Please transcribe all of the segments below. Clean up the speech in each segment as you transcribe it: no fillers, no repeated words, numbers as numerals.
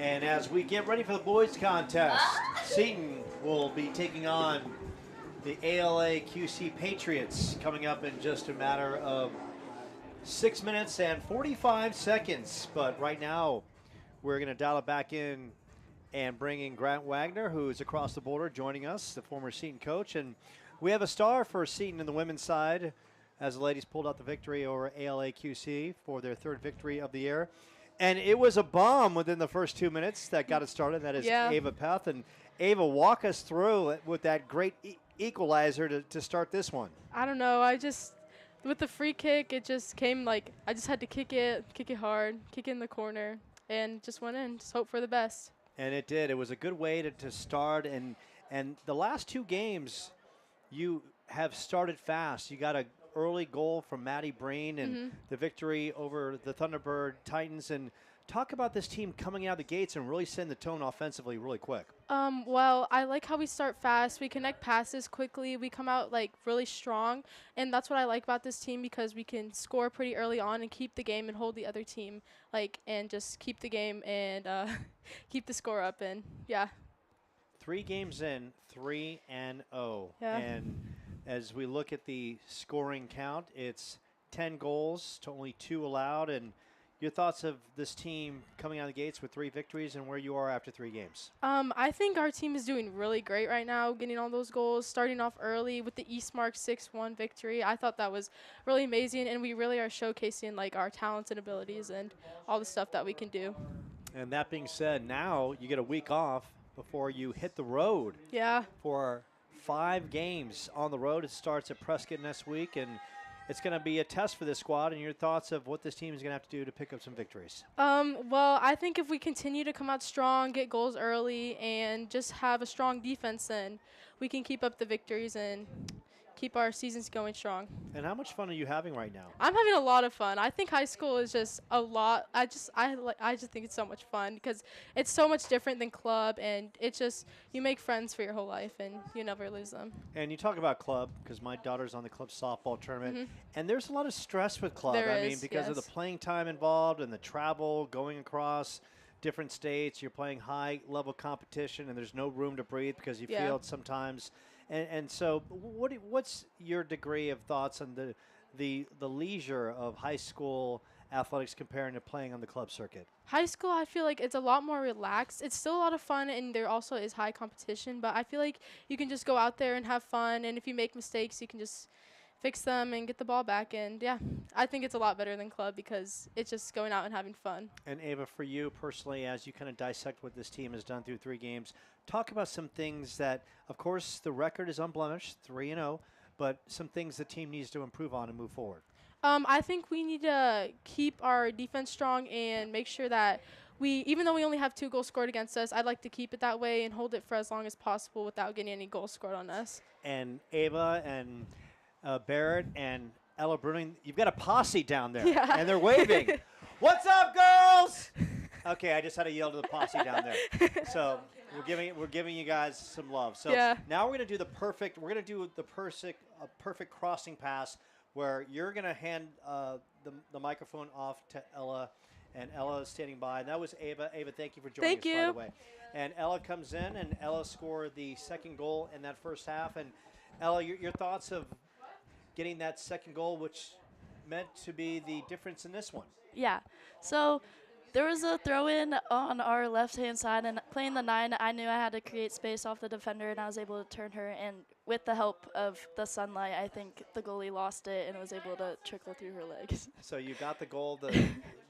And as we get ready for the boys contest, Seton will be taking on the ALA QC Patriots coming up in just a matter of 6 minutes and 45 seconds. But right now, we're going to dial it back in and bring in Grant Wagner, who is across the border joining us, the former Seton coach. And we have a star for Seton in the women's side as the ladies pulled out the victory over ALA QC for their third victory of the year. And it was a bomb within the first 2 minutes that got it started. That is Ava Peth. And Ava, walk us through with that great equalizer to start this one. I don't know. With the free kick, it just came like I just had to kick it hard, kick it in the corner, and just went in. Just hope for the best. And it did. It was a good way to start. And the last two games, you have started fast. You got an early goal from Maddie Breen and the victory over the Thunderbird Titans. And talk about this team coming out of the gates and really setting the tone offensively really quick. Well, I like how we start fast. We connect passes quickly. We come out like really strong, and that's what I like about this team because we can score pretty early on and keep the game and hold the other team and just keep the game and keep the score up and yeah. 3 games in, 3-0. Yeah. And as we look at the scoring count, it's 10 goals to only 2 allowed. And your thoughts of this team coming out of the gates with 3 victories and where you are after 3 games? I think our team is doing really great right now, getting all those goals, starting off early with the Eastmark 6-1 victory. I thought that was really amazing, and we really are showcasing like our talents and abilities and all the stuff that we can do. And that being said, now you get a week off before you hit the road. Yeah. For 5 games on the road. It starts at Prescott next week, and it's going to be a test for this squad. And your thoughts of what this team is going to have to do to pick up some victories? Well, I think if we continue to come out strong, get goals early, and just have a strong defense, then we can keep up the victories and keep our seasons going strong. And how much fun are you having right now? I'm having a lot of fun. I think high school is just a lot. I just think it's so much fun because it's so much different than club, and it's just you make friends for your whole life and you never lose them. And you talk about club because my daughter's on the club softball tournament, and there's a lot of stress with club. There mean, is, because of the playing time involved and the travel, going across different states, you're playing high-level competition, and there's no room to breathe because you feel it sometimes. And so what's your degree of thoughts on the leisure of high school athletics comparing to playing on the club circuit? High school, I feel like it's a lot more relaxed. It's still a lot of fun, and there also is high competition, but I feel like you can just go out there and have fun, and if you make mistakes, you can just fix them and get the ball back. And, yeah, I think it's a lot better than club because it's just going out and having fun. And, Ava, for you personally, as you kind of dissect what this team has done through 3 games, talk about some things that, of course, the record is unblemished, 3-0, but some things the team needs to improve on and move forward. I think we need to keep our defense strong and make sure that even though we only have 2 goals scored against us, I'd like to keep it that way and hold it for as long as possible without getting any goals scored on us. And Ava and Barrett and Ella Bruning, you've got a posse down there, and they're waving. What's up, girls? Okay, I just had to yell to the posse down there. So we're giving you guys some love. So now we're going to do the perfect crossing pass where you're going to hand the microphone off to Ella, and Ella is standing by. And that was Ava. Ava, thank you for joining us, by the way. And Ella comes in, and Ella scored the second goal in that first half. And Ella, your thoughts of getting that second goal, which meant to be the difference in this one? Yeah. So there was a throw-in on our left-hand side, and playing the 9, I knew I had to create space off the defender, and I was able to turn her. And with the help of the sunlight, I think the goalie lost it and was able to trickle through her legs. So you got the goal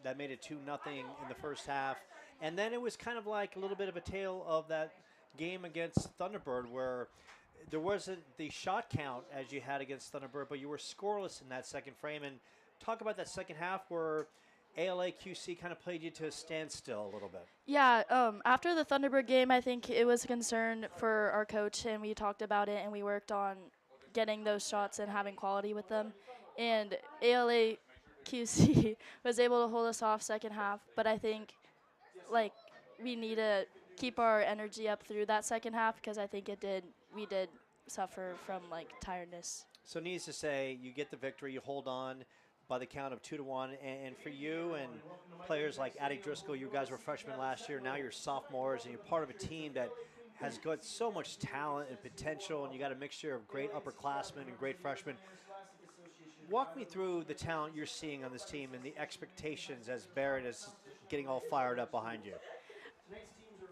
that made it 2-0 in the first half. And then it was kind of like a little bit of a tale of that game against Thunderbird where there wasn't the shot count as you had against Thunderbird, but you were scoreless in that second frame. And talk about that second half where ALA QC kind of played you to a standstill a little bit. Yeah, after the Thunderbird game, I think it was a concern for our coach, and we talked about it, and we worked on getting those shots and having quality with them. And ALA QC was able to hold us off second half, but I think, we need to keep our energy up through that second half because I think we did suffer from, tiredness. So needs to say, you get the victory, you hold on. by the count of 2-1. And for you and players like Addie Driscoll, you guys were freshmen last year. Now you're sophomores, and you're part of a team that has got so much talent and potential, and you got a mixture of great upperclassmen and great freshmen. Walk me through the talent you're seeing on this team and the expectations as Barrett is getting all fired up behind you.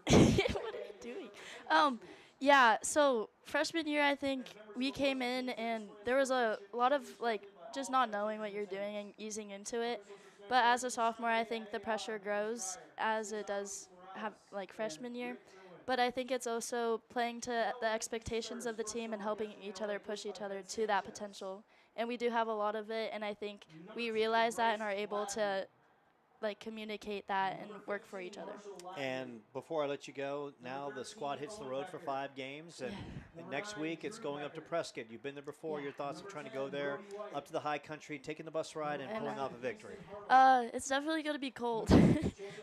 What are you doing? Yeah, so freshman year, I think we came in and there was a lot of like just not knowing what you're doing and easing into it. But as a sophomore, I think the pressure grows as it does have like freshman year. But I think it's also playing to the expectations of the team and helping each other push each other to that potential. And we do have a lot of it, and I think we realize that and are able to like communicate that and work for each other. And before I let you go, now the squad hits the road for 5 games, and next week it's going up to Prescott. You've been there before. Yeah. Your thoughts of trying to go there, up to the high country, taking the bus ride, and pulling off a victory? It's definitely going to be cold,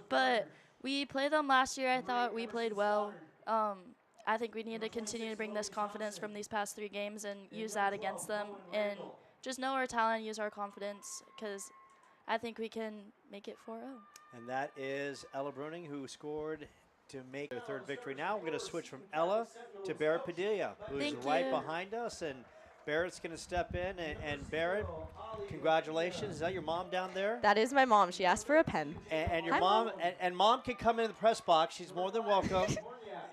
but we played them last year. I thought we played well. I think we need to continue to bring this confidence from these past 3 games and use that against them, and just know our talent, use our confidence, because I think we can make it 4-0. And that is Ella Bruning, who scored to make their 3rd victory. Now we're going to switch from Ella to Barrett Padilla, who's Thank right you. behind us. And Barrett's going to step in. And Barrett, congratulations. Is that your mom down there? That is my mom. She asked for a pen. And your Hi, mom, Mom. and Mom can come in the press box. She's more than welcome.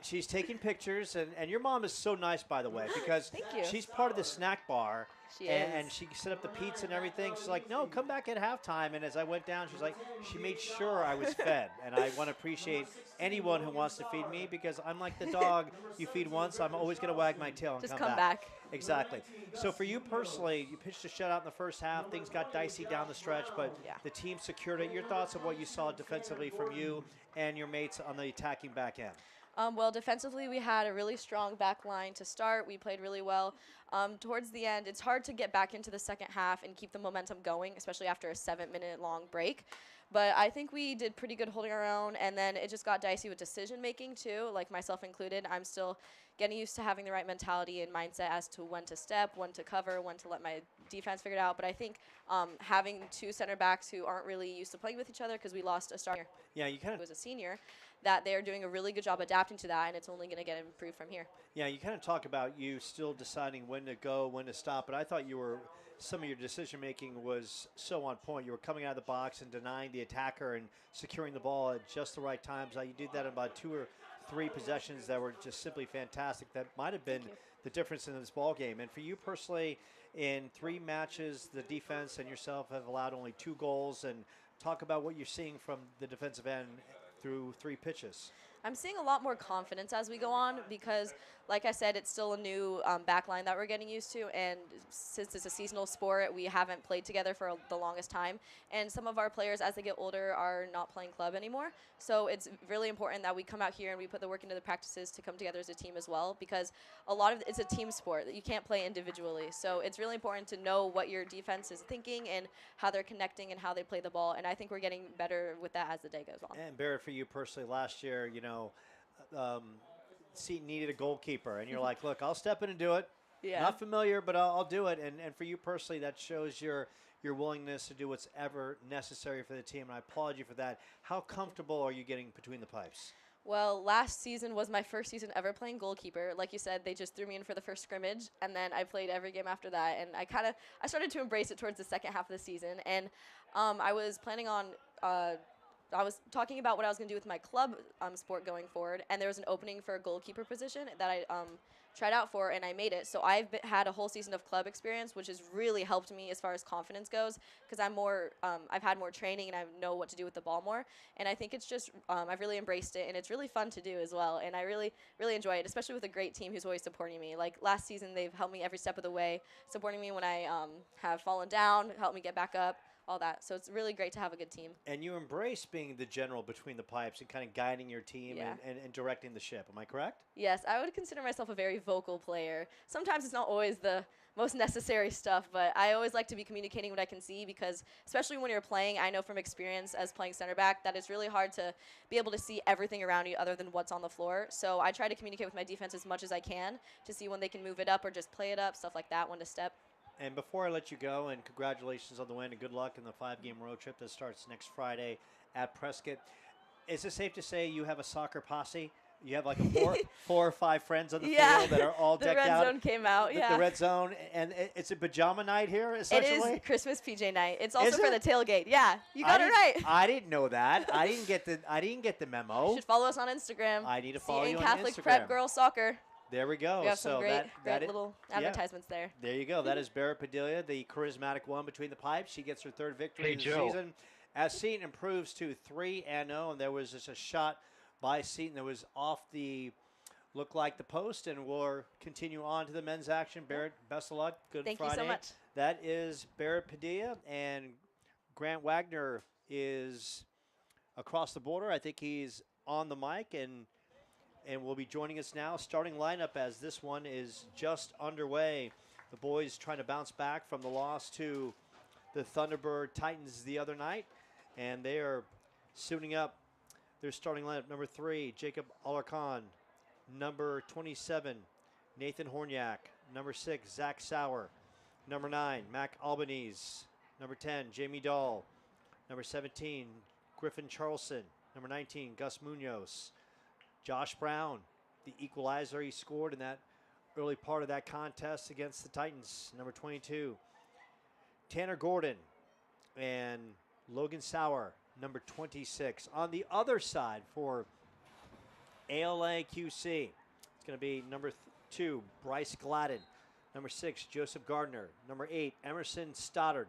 She's taking pictures. And your mom is so nice, by the way, because Thank you. she's part of the snack bar. She and is. she set up the pizza and everything. She's like, no, come back at halftime. And as I went down, she's like, she made sure I was fed. And I want to appreciate anyone who wants to feed me, because I'm like the dog. You feed once, I'm always going to wag my tail and Just come come back. Exactly. So for you personally, you pitched a shutout in the first half. Things got dicey down the stretch, but Yeah. the team secured it. Your thoughts on what you saw defensively from you and your mates on the attacking back end? Well, defensively, we had a really strong back line to start. We played really well. Towards the end, it's hard to get back into the second half and keep the momentum going, especially after a 7-minute long break. But I think we did pretty good holding our own, and then it just got dicey with decision-making, too, like myself included. I'm still getting used to having the right mentality and mindset as to when to step, when to cover, when to let my defense figure it out. But I think having 2 center backs who aren't really used to playing with each other, because we lost a starter Yeah, you kind who of was a senior, that they're doing a really good job adapting to that, and it's only going to get improved from here. Yeah, you kind of talk about you still deciding when to go, when to stop, but I thought some of your decision making was so on point. You were coming out of the box and denying the attacker and securing the ball at just the right times. You did that in about 2 or 3 possessions that were just simply fantastic. That might have been the difference in this ball game. And for you personally, in 3 matches, the defense and yourself have allowed only 2 goals. And talk about what you're seeing from the defensive end through 3 pitches. I'm seeing a lot more confidence as we go on because, like I said, it's still a new back line that we're getting used to. And since it's a seasonal sport, we haven't played together for the longest time. And some of our players, as they get older, are not playing club anymore. So it's really important that we come out here and we put the work into the practices to come together as a team as well, because a lot of it's a team sport that you can't play individually. So it's really important to know what your defense is thinking and how they're connecting and how they play the ball. And I think we're getting better with that as the day goes on. And Barrett, for you personally, last year, Seton needed a goalkeeper, and you're like, look, I'll step in and do it. Yeah. Not familiar, but I'll do it. And for you personally, that shows your willingness to do what's ever necessary for the team, and I applaud you for that. How comfortable are you getting between the pipes? Well, last season was my first season ever playing goalkeeper. Like you said, they just threw me in for the first scrimmage, and then I played every game after that. And I started to embrace it towards the second half of the season. And I was planning on I was talking about what I was going to do with my club sport going forward, and there was an opening for a goalkeeper position that I tried out for, and I made it. So I've had a whole season of club experience, which has really helped me as far as confidence goes, because I've had more training and I know what to do with the ball more. And I think it's just I've really embraced it, and it's really fun to do as well. And I really, really enjoy it, especially with a great team who's always supporting me. Like last season, they've helped me every step of the way, supporting me when I have fallen down, helped me get back up, all that. So it's really great to have a good team. And you embrace being the general between the pipes and kind of guiding your team Yeah. and directing the ship. Am I correct? Yes, I would consider myself a very vocal player. Sometimes it's not always the most necessary stuff, but I always like to be communicating what I can see, because especially when you're playing, I know from experience as playing center back that it's really hard to be able to see everything around you other than what's on the floor. So I try to communicate with my defense as much as I can to see when they can move it up or just play it up, stuff like that, when to step. And before I let you go, and congratulations on the win, and good luck in the 5-game road trip that starts next Friday at Prescott. Is it safe to say you have a soccer posse? You have like a four or five friends on the field that are all decked the red out. zone came out, The red zone, and it's a pajama night here, essentially? It is Christmas PJ night. It's also Is for it? the tailgate. Yeah, you got it right. I didn't know that. I didn't get the memo. You should follow us on Instagram. I need to follow Seton you on Catholic Instagram. Prep Girls Soccer. There we go. We have some so great that little advertisements there. There you go. That is Barrett Padilla, the charismatic one between the pipes. She gets her 3rd victory of the season. As Seton improves to 3-0, and there was just a shot by Seton that was off the look like the post, and we'll continue on to the men's action. Barrett, best of luck. Good Thank Friday. you so much. That is Barrett Padilla, and Grant Wagner is across the border. I think he's on the mic and will be joining us now. Starting lineup as this one is just underway. The boys trying to bounce back from the loss to the Thunderbird Titans the other night, and they are suiting up their starting lineup. Number 3, Jacob Alarcon. Number 27, Nathan Horniak. Number 6, Zach Sauer. Number 9, Mac Albanese. Number 10, Jamie Dahl. Number 17, Griffin Charlson. Number 19, Gus Munoz. Josh Brown, the equalizer he scored in that early part of that contest against the Titans. Number 22, Tanner Gordon. And Logan Sauer, number 26. On the other side for ALA QC, it's going to be number 2, Bryce Gladden. Number 6, Joseph Gardner. Number 8, Emerson Stoddard.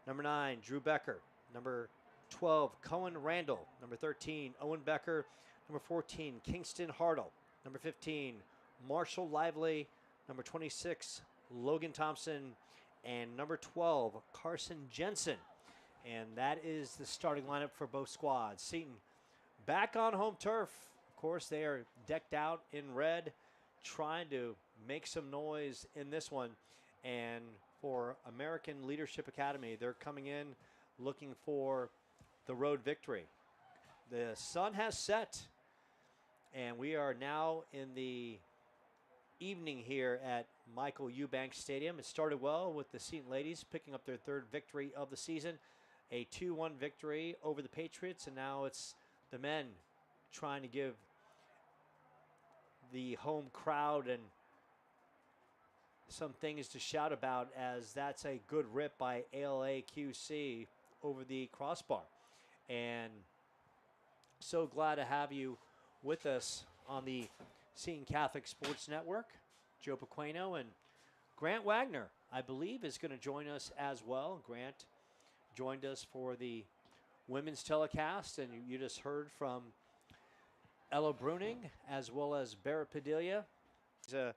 Number 9, Drew Becker. Number 12, Cohen Randall. Number 13, Owen Becker. Number 14, Kingston Hartle. Number 15, Marshall Lively. Number 26, Logan Thompson. And number 12, Carson Jensen. And that is the starting lineup for both squads. Seton back on home turf. Of course, they are decked out in red, trying to make some noise in this one. And for American Leadership Academy, they're coming in looking for the road victory. The sun has set, and we are now in the evening here at Michael Eubanks Stadium. It started well with the Seton ladies picking up their 3rd victory of the season, a 2-1 victory over the Patriots, and now it's the men trying to give the home crowd and some things to shout about, as that's a good rip by ALA QC over the crossbar. And so glad to have you with us on the Seton Catholic Sports Network. Joe Pequeno and Grant Wagner, I believe, is going to join us as well. Grant joined us for the women's telecast, and you just heard from Ella Bruning as well as Barrett Padilla. He's a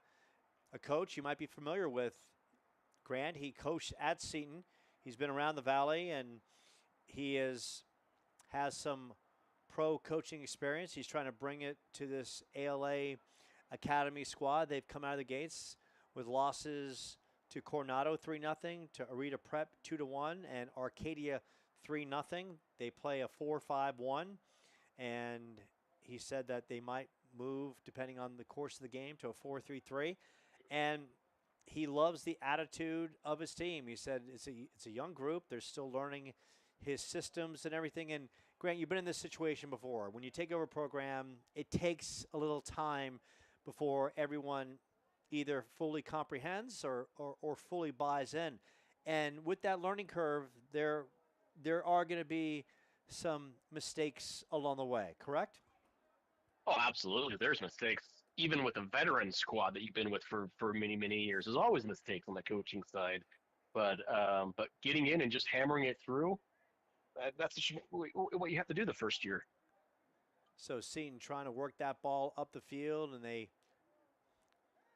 coach you might be familiar with, Grant. He coached at Seton. He's been around the Valley, and he has some pro coaching experience. He's trying to bring it to this ALA Academy squad. They've come out of the gates with losses to Coronado 3-0, to Arita Prep 2-1, and Arcadia 3-0. They play a 4-5-1, and he said that they might move, depending on the course of the game, to a 4-3-3. And he loves the attitude of his team. He said it's a young group. They're still learning his systems and everything. And Grant, you've been in this situation before. When you take over a program, it takes a little time before everyone either fully comprehends or fully buys in. And with that learning curve, there are going to be some mistakes along the way, correct? Oh, absolutely. There's mistakes. Even with a veteran squad that you've been with for many, many years, there's always mistakes on the coaching side. But getting in and just hammering it through, that's what you have to do the first year. So Seton trying to work that ball up the field, and they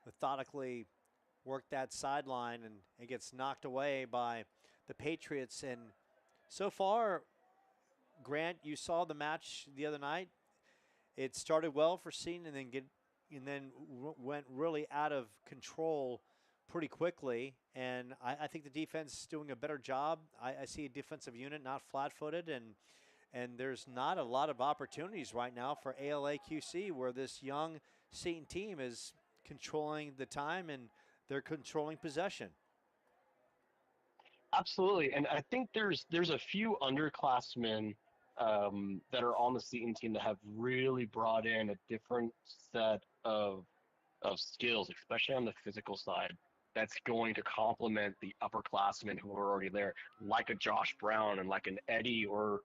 methodically work that sideline, and it gets knocked away by the Patriots. And so far, Grant, you saw the match the other night. It started well for Seton, and then went really out of control pretty quickly. And I think the defense is doing a better job. I see a defensive unit not flat-footed, and there's not a lot of opportunities right now for ALA QC, where this young Seton team is controlling the time and they're controlling possession. Absolutely, and I think there's a few underclassmen that are on the Seton team that have really brought in a different set of skills, especially on the physical side, that's going to complement the upperclassmen who are already there, like a Josh Brown and like an Eddie or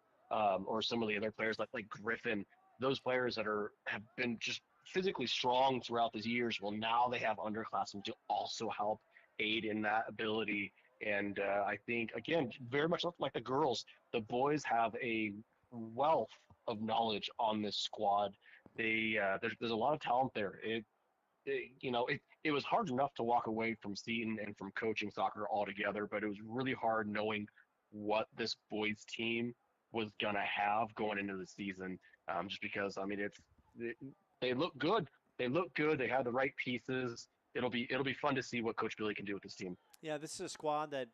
some of the other players like Griffin. Those players that have been just physically strong throughout the years. Well, now they have underclassmen to also help aid in that ability. And I think again, very much like the girls, the boys have a wealth of knowledge on this squad. There's a lot of talent there. It was hard enough to walk away from Seton and from coaching soccer altogether, but it was really hard knowing what this boys team was gonna have going into the season. Just because I mean it, they look good. They look good. They have the right pieces. It'll be fun to see what Coach Billy can do with this team. Yeah, this is a squad that,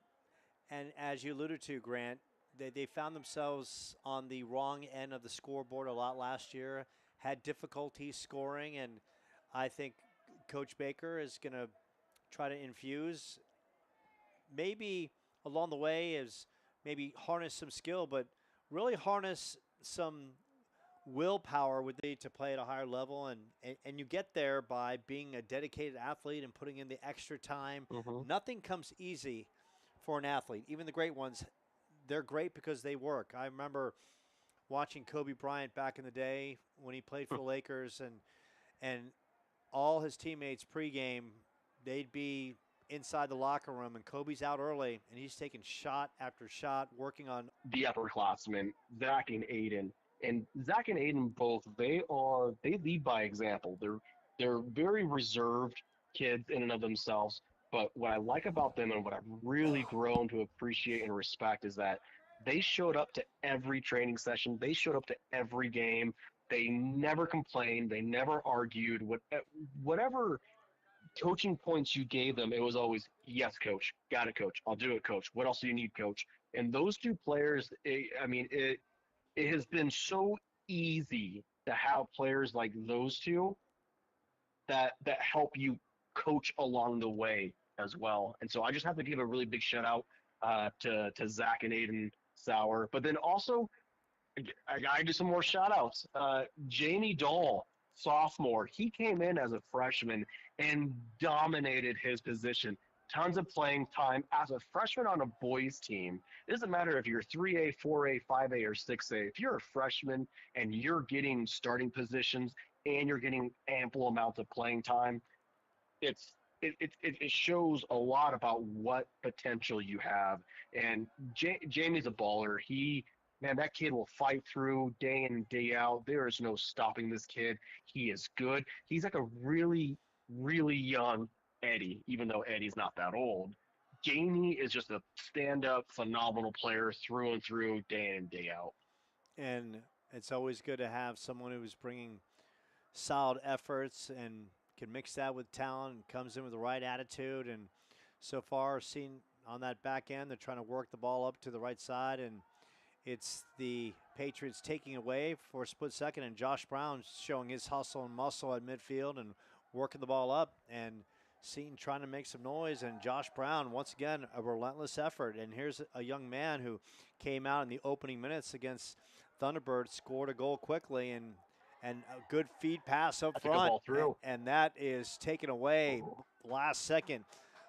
and as you alluded to, Grant, they found themselves on the wrong end of the scoreboard a lot last year, had difficulty scoring, and I think Coach Baker is going to try to infuse, maybe along the way, is maybe harness some skill, but really harness some willpower with need to play at a higher level, and you get there by being a dedicated athlete and putting in the extra time. Mm-hmm. Nothing comes easy for an athlete. Even the great ones, they're great because they work. I remember watching Kobe Bryant back in the day when he played for the Lakers, and all his teammates pregame, they'd be inside the locker room, and Kobe's out early, and he's taking shot after shot, working on. The upperclassmen, Zach and Aiden. And Zach and Aiden both, they lead by example. They're very reserved kids in and of themselves. But what I like about them and what I've really grown to appreciate and respect is that they showed up to every training session. They showed up to every game. They never complained. They never argued. Whatever coaching points you gave them, it was always, yes, coach, got it, coach, I'll do it, coach. What else do you need, coach? And those two players, it has been so easy to have players like those two that help you coach along the way as well. And so I just have to give a really big shout out to Zach and Aiden Sauer. But then also, I got to do some more shout outs. Jamie Dahl, sophomore, he came in as a freshman and dominated his position. Tons of playing time as a freshman on a boys team. It doesn't matter if you're 3A, 4A, 5A, or 6A. If you're a freshman and you're getting starting positions and you're getting ample amounts of playing time, it shows a lot about what potential you have. And Jamie's a baller. That kid will fight through day in and day out. There is no stopping this kid. He is good. He's like a really, really young Eddie, even though Eddie's not that old. Jamie is just a stand-up, phenomenal player through and through, day in and day out. And it's always good to have someone who's bringing solid efforts and can mix that with talent and comes in with the right attitude. And so far, seen on that back end, they're trying to work the ball up to the right side, and it's the Patriots taking away for a split second, and Josh Brown showing his hustle and muscle at midfield and working the ball up, and Seton trying to make some noise, and Josh Brown, once again, a relentless effort. And here's a young man who came out in the opening minutes against Thunderbird, scored a goal quickly, and a good feed pass up front. And that is taken away last second.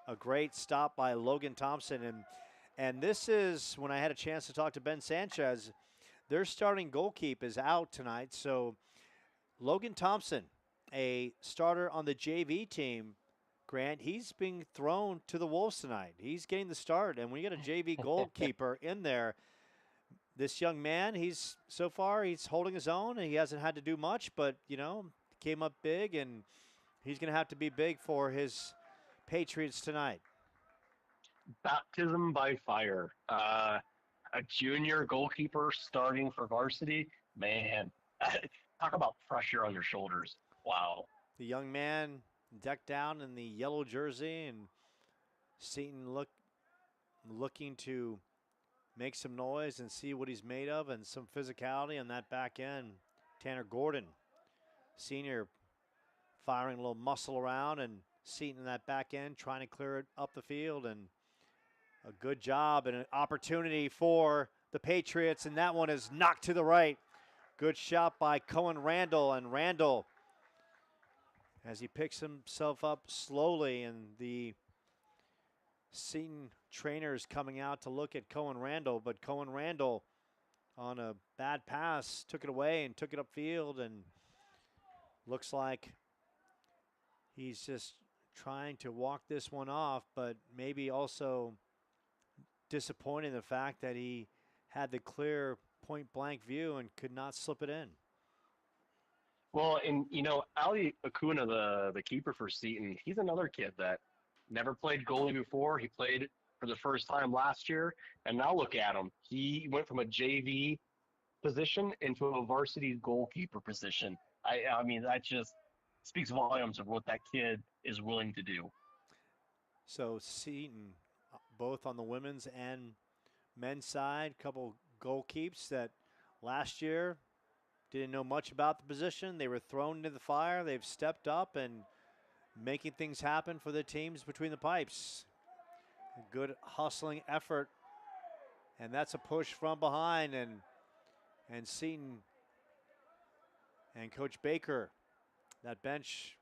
A great stop by Logan Thompson. And this is when I had a chance to talk to Ben Sanchez. Their starting goalkeeper is out tonight. So Logan Thompson, a starter on the JV team, Grant, he's being thrown to the Wolves tonight. He's getting the start. And when you get a JV goalkeeper in there, this young man, he's holding his own, and he hasn't had to do much, but, came up big, and he's going to have to be big for his Patriots tonight. Baptism by fire. A junior goalkeeper starting for varsity, man, talk about pressure on your shoulders. Wow. The young man decked out in the yellow jersey, and Seton looking to make some noise and see what he's made of, and some physicality on that back end. Tanner Gordon, senior, firing a little muscle around, and Seton in that back end trying to clear it up the field, and A good job and an opportunity for the Patriots, and that one is knocked to the right. Good shot by Cohen Randall, and Randall, as he picks himself up slowly, and the Seton trainers coming out to look at Cohen Randall, but Cohen Randall on a bad pass took it away and took it upfield, and looks like he's just trying to walk this one off, but maybe also disappointed in the fact that he had the clear point blank view and could not slip it in. Well, and Ali Acuna, the keeper for Seton, he's another kid that never played goalie before. He played for the first time last year, and now look at him. He went from a JV position into a varsity goalkeeper position. I mean, that just speaks volumes of what that kid is willing to do. So Seton, both on the women's and men's side, couple goalkeepers that last year didn't know much about the position. They were thrown into the fire. They've stepped up and making things happen for the teams between the pipes. A good hustling effort, and that's a push from behind, and Seton and Coach Baker, that bench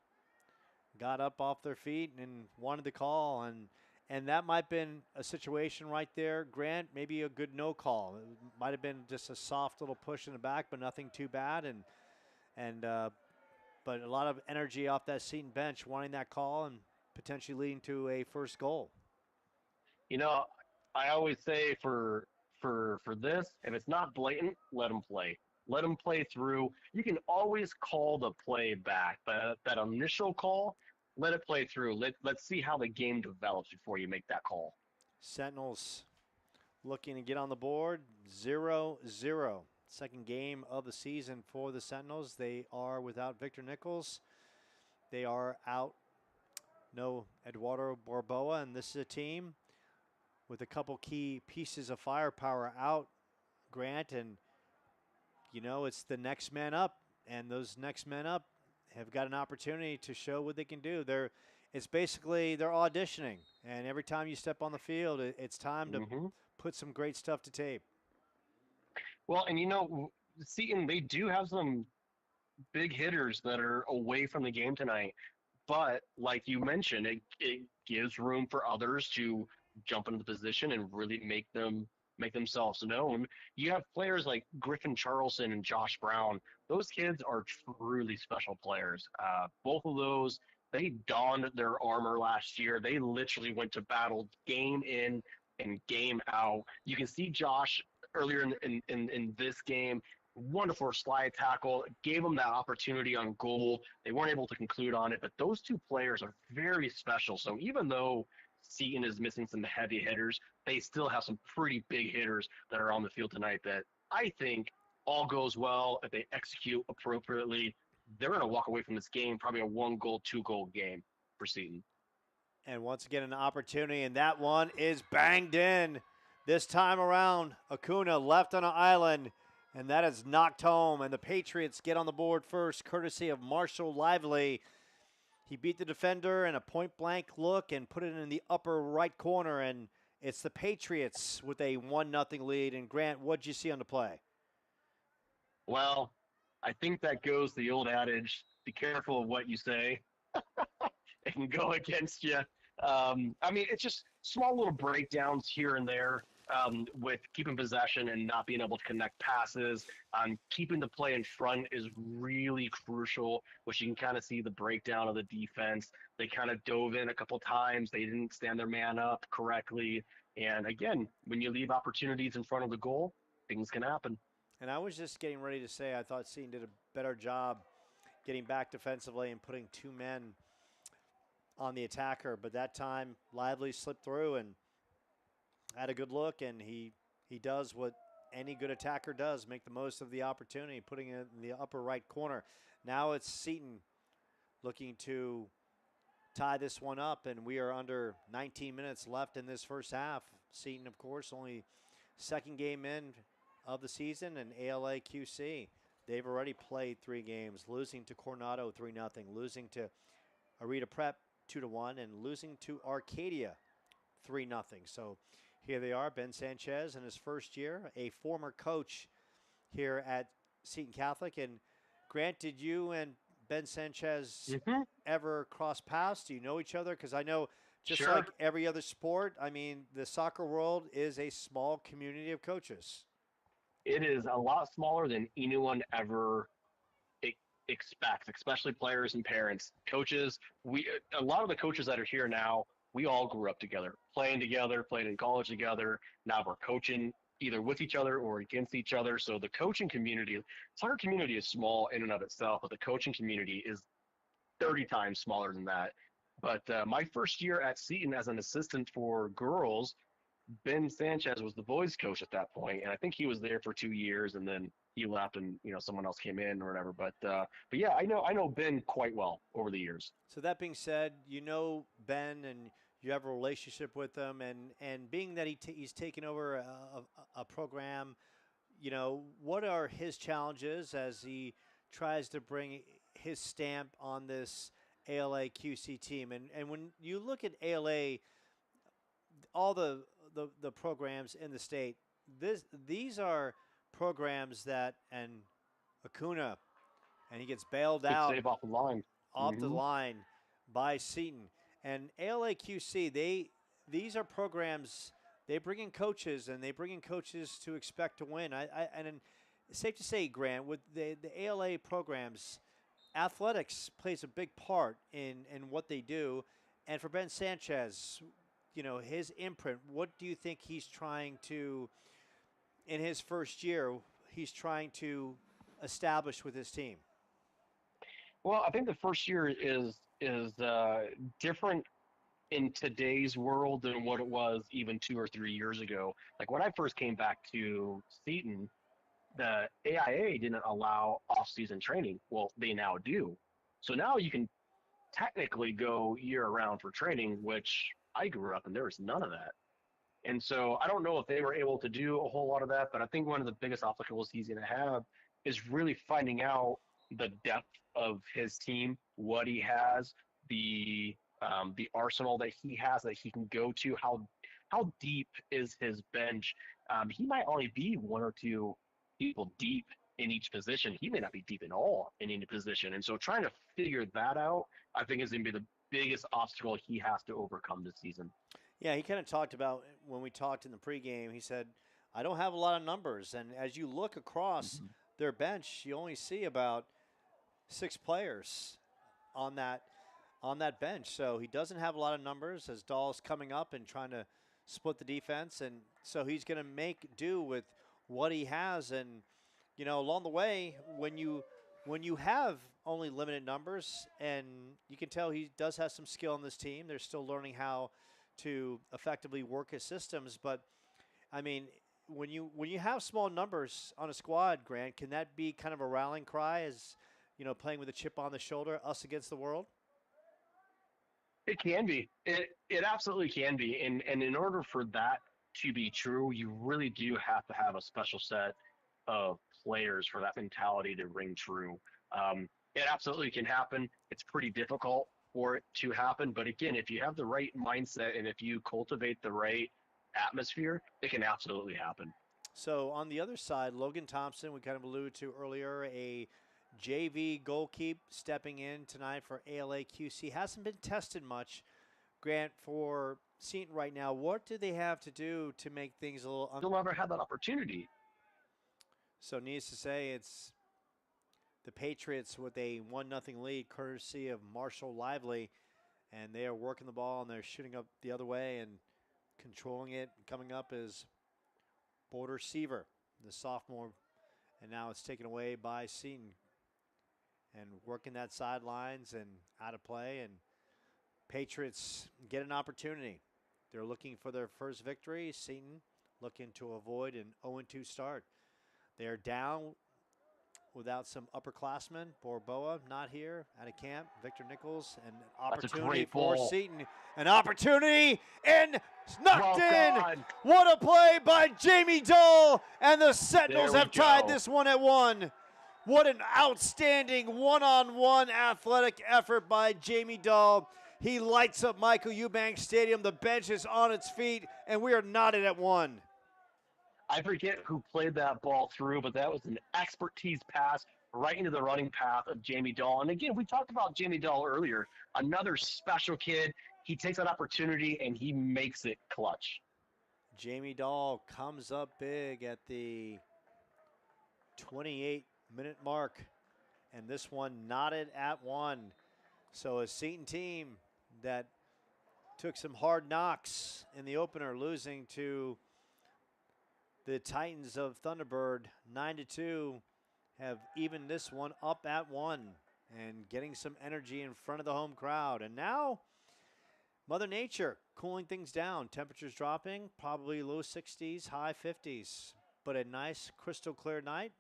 got up off their feet and wanted the call, and that might have been a situation right there, Grant, maybe a good no call. It might have been just a soft little push in the back, but nothing too bad, but a lot of energy off that Seton bench wanting that call and potentially leading to a first goal. I always say for this, if it's not blatant, let them play. Let them play through. You can always call the play back, but that initial call, let it play through. Let's see how the game develops before you make that call. Sentinels looking to get on the board, 0-0. Second game of the season for the Sentinels. They are without Victor Nichols. They are out, no Eduardo Borboa, and this is a team with a couple key pieces of firepower out, Grant, and it's the next man up, and those next men up have got an opportunity to show what they can do. It's basically they're auditioning, and every time you step on the field, it's time to put some great stuff to tape. Well, and Seton, they do have some big hitters that are away from the game tonight, but like you mentioned, it gives room for others to jump into the position and really make themselves known. You have players like Griffin Charleston and Josh Brown. Those kids are truly special players. Both of those, they donned their armor last year. They literally went to battle game in and game out. You can see Josh earlier in this game. Wonderful slide tackle, gave them that opportunity on goal. They weren't able to conclude on it, but those two players are very special. So even though Seton is missing some heavy hitters, they still have some pretty big hitters that are on the field tonight that I think all goes well. If they execute appropriately, they're going to walk away from this game probably a 1-goal, 2-goal game for Seton. And once again, an opportunity, and that one is banged in. This time around, Acuna left on an island, and that is knocked home, and the Patriots get on the board first, courtesy of Marshall Lively. He beat the defender in a point-blank look and put it in the upper right corner, and it's the Patriots with a 1-0 lead. And Grant, what'd you see on the play? Well, I think that goes the old adage, be careful of what you say. It can go against you. It's just small little breakdowns here and there. With keeping possession and not being able to connect passes. Keeping the play in front is really crucial, which you can kind of see the breakdown of the defense. They kind of dove in a couple times. They didn't stand their man up correctly. And again, when you leave opportunities in front of the goal, things can happen. And I was just getting ready to say I thought Seton did a better job getting back defensively and putting two men on the attacker. But that time, Lively slipped through and had a good look, and he does what any good attacker does, make the most of the opportunity, putting it in the upper right corner. Now it's Seton looking to tie this one up, and we are under 19 minutes left in this first half. Seton, of course, only second game in of the season, and ALA QC. They've already played 3 games, losing to Coronado 3-0, losing to Arita Prep 2-1, and losing to Arcadia 3-0. So Here they are, Ben Sanchez in his first year, a former coach here at Seton Catholic. And Grant, did you and Ben Sanchez ever cross paths? Do you know each other? Because I know just Sure. like every other sport, I mean, the soccer world is a small community of coaches. It is a lot smaller than anyone ever expects, especially players and parents. Coaches, a lot of the coaches that are here now, we all grew up together, playing together, playing in college together. Now we're coaching either with each other or against each other. So the coaching community, soccer community is small in and of itself, but the coaching community is 30 times smaller than that. But my first year at Seton as an assistant for girls, Ben Sanchez was the boys coach at that point, and I think he was there for 2 years, and then he left, and someone else came in or whatever. But yeah, I know Ben quite well over the years. So that being said, you know Ben and you have a relationship with him, and being that he's taken over a program, what are his challenges as he tries to bring his stamp on this ALA QC team? And when you look at ALA, all the programs in the state, these are programs that, and Acuna, and he gets bailed Good out save off the line. off the line by Seton. And ALAQC, these are programs, they bring in coaches, and they bring in coaches to expect to win. And it's safe to say, Grant, with the ALA programs, athletics plays a big part in what they do. And for Ben Sanchez, his imprint, what do you think he's trying to, in his first year, he's trying to establish with his team? Well, I think the first year is different in today's world than what it was even 2 or 3 years ago. Like when I first came back to Seton, the AIA didn't allow off-season training. Well, they now do. So now you can technically go year-round for training, which I grew up and there was none of that. And so I don't know if they were able to do a whole lot of that, but I think one of the biggest obstacles he's going to have is really finding out the depth of his team, what he has, the arsenal that he has that he can go to, how deep is his bench. He might only be 1 or 2 people deep in each position. He may not be deep at all in any position. And so trying to figure that out, I think, is going to be the biggest obstacle he has to overcome this season. Yeah, he kind of talked about, when we talked in the pregame, he said, I don't have a lot of numbers. And as you look across their bench, you only see about 6 players on that bench. So he doesn't have a lot of numbers as Dahl's coming up and trying to split the defense. And so he's going to make do with what he has. And, along the way, when you have only limited numbers, and you can tell he does have some skill on this team, they're still learning how to effectively work his systems. But, I mean, when you have small numbers on a squad, Grant, can that be kind of a rallying cry as, playing with a chip on the shoulder, us against the world? It can be. It absolutely can be. And in order for that to be true, you really do have to have a special set of players for that mentality to ring true. It absolutely can happen. It's pretty difficult for it to happen. But again, if you have the right mindset and if you cultivate the right atmosphere, it can absolutely happen. So on the other side, Logan Thompson, we kind of alluded to earlier, a JV goalkeeper stepping in tonight for ALAQC. Hasn't been tested much. Grant, for Seton right now, what do they have to do to make things a little... They'll never have that opportunity. So needless to say, it's the Patriots with a 1-0 lead, courtesy of Marshall Lively. And they are working the ball, and they're shooting up the other way and controlling it. Coming up is Border Seaver, the sophomore. And now it's taken away by Seton. And working that sidelines and out of play. And Patriots get an opportunity. They're looking for their first victory. Seton looking to avoid an 0-2 start. They're down without some upperclassmen. Borboa not here, out of camp. Victor Nichols, and an opportunity for Seton. An opportunity, and snuck in. What a play by Jamie Dahl, and the Sentinels have tied this one at 1. What an outstanding one-on-one athletic effort by Jamie Dahl. He lights up Michael Eubanks Stadium. The bench is on its feet, and we are knotted at 1. I forget who played that ball through, but that was an expertise pass right into the running path of Jamie Dahl. And again, we talked about Jamie Dahl earlier. Another special kid. He takes that opportunity and he makes it clutch. Jamie Dahl comes up big at the 28-minute mark, and this one knotted at 1. So a Seton team that took some hard knocks in the opener, losing to the Titans of Thunderbird 9-2, have evened this one up at 1 and getting some energy in front of the home crowd. And now Mother Nature cooling things down. Temperatures dropping, probably low 60s, high 50s. But a nice crystal clear night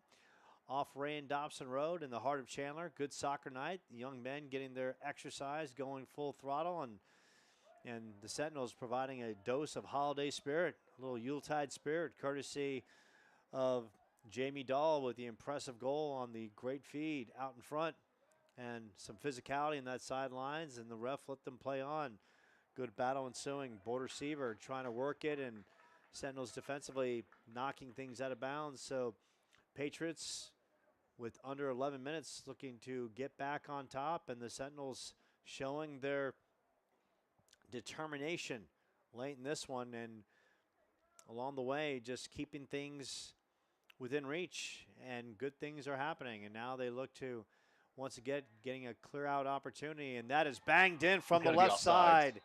off Ray and Dobson Road in the heart of Chandler. Good soccer night. The young men getting their exercise going full throttle, and the Sentinels providing a dose of holiday spirit, a little Yuletide spirit, courtesy of Jamie Dahl with the impressive goal on the great feed out in front, and some physicality in that sidelines, and the ref let them play on. Good battle ensuing. Border Seaver trying to work it, and Sentinels defensively knocking things out of bounds. So Patriots with under 11 minutes looking to get back on top, and the Sentinels showing their determination late in this one, and along the way just keeping things within reach, and good things are happening. And now they look to once again getting a clear out opportunity, and that is banged in from the left side.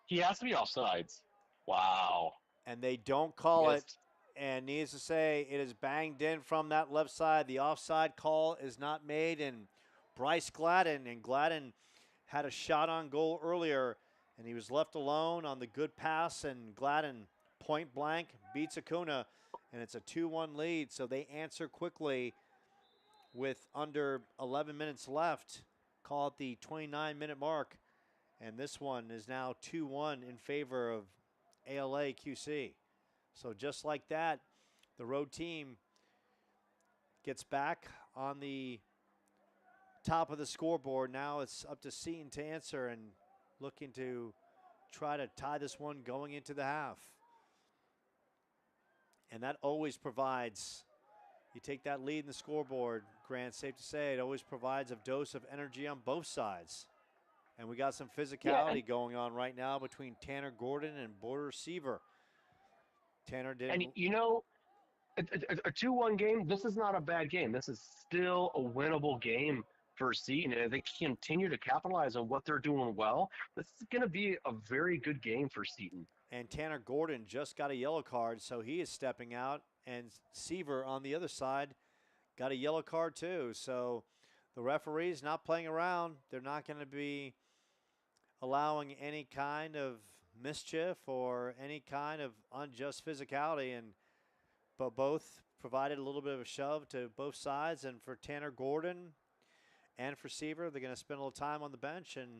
He has to be offsides. Wow. And they don't call it, and needless to say, it is banged in from that left side. The offside call is not made, and Bryce Gladden had a shot on goal earlier, and he was left alone on the good pass, and Gladden point blank beats Acuna, and it's a 2-1 lead. So they answer quickly with under 11 minutes left, call it the 29-minute mark, and this one is now 2-1 in favor of ALA QC. So just like that, the road team gets back on the top of the scoreboard. Now it's up to Seton to answer and looking to try to tie this one going into the half. And that always provides, you take that lead in the scoreboard, Grant, safe to say, it always provides a dose of energy on both sides. And we got some physicality going on right now between Tanner Gordon and Border Seaver. Tanner did. And you know, a 2-1 game, this is not a bad game. This is still a winnable game for Seton, and if they continue to capitalize on what they're doing well, this is going to be a very good game for Seton. And Tanner Gordon just got a yellow card, so he is stepping out, and Seaver on the other side got a yellow card too. So the referees not playing around. They're not going to be allowing any kind of mischief or any kind of unjust physicality, but both provided a little bit of a shove to both sides. And for Tanner Gordon and for Seaver, they're going to spend a little time on the bench, and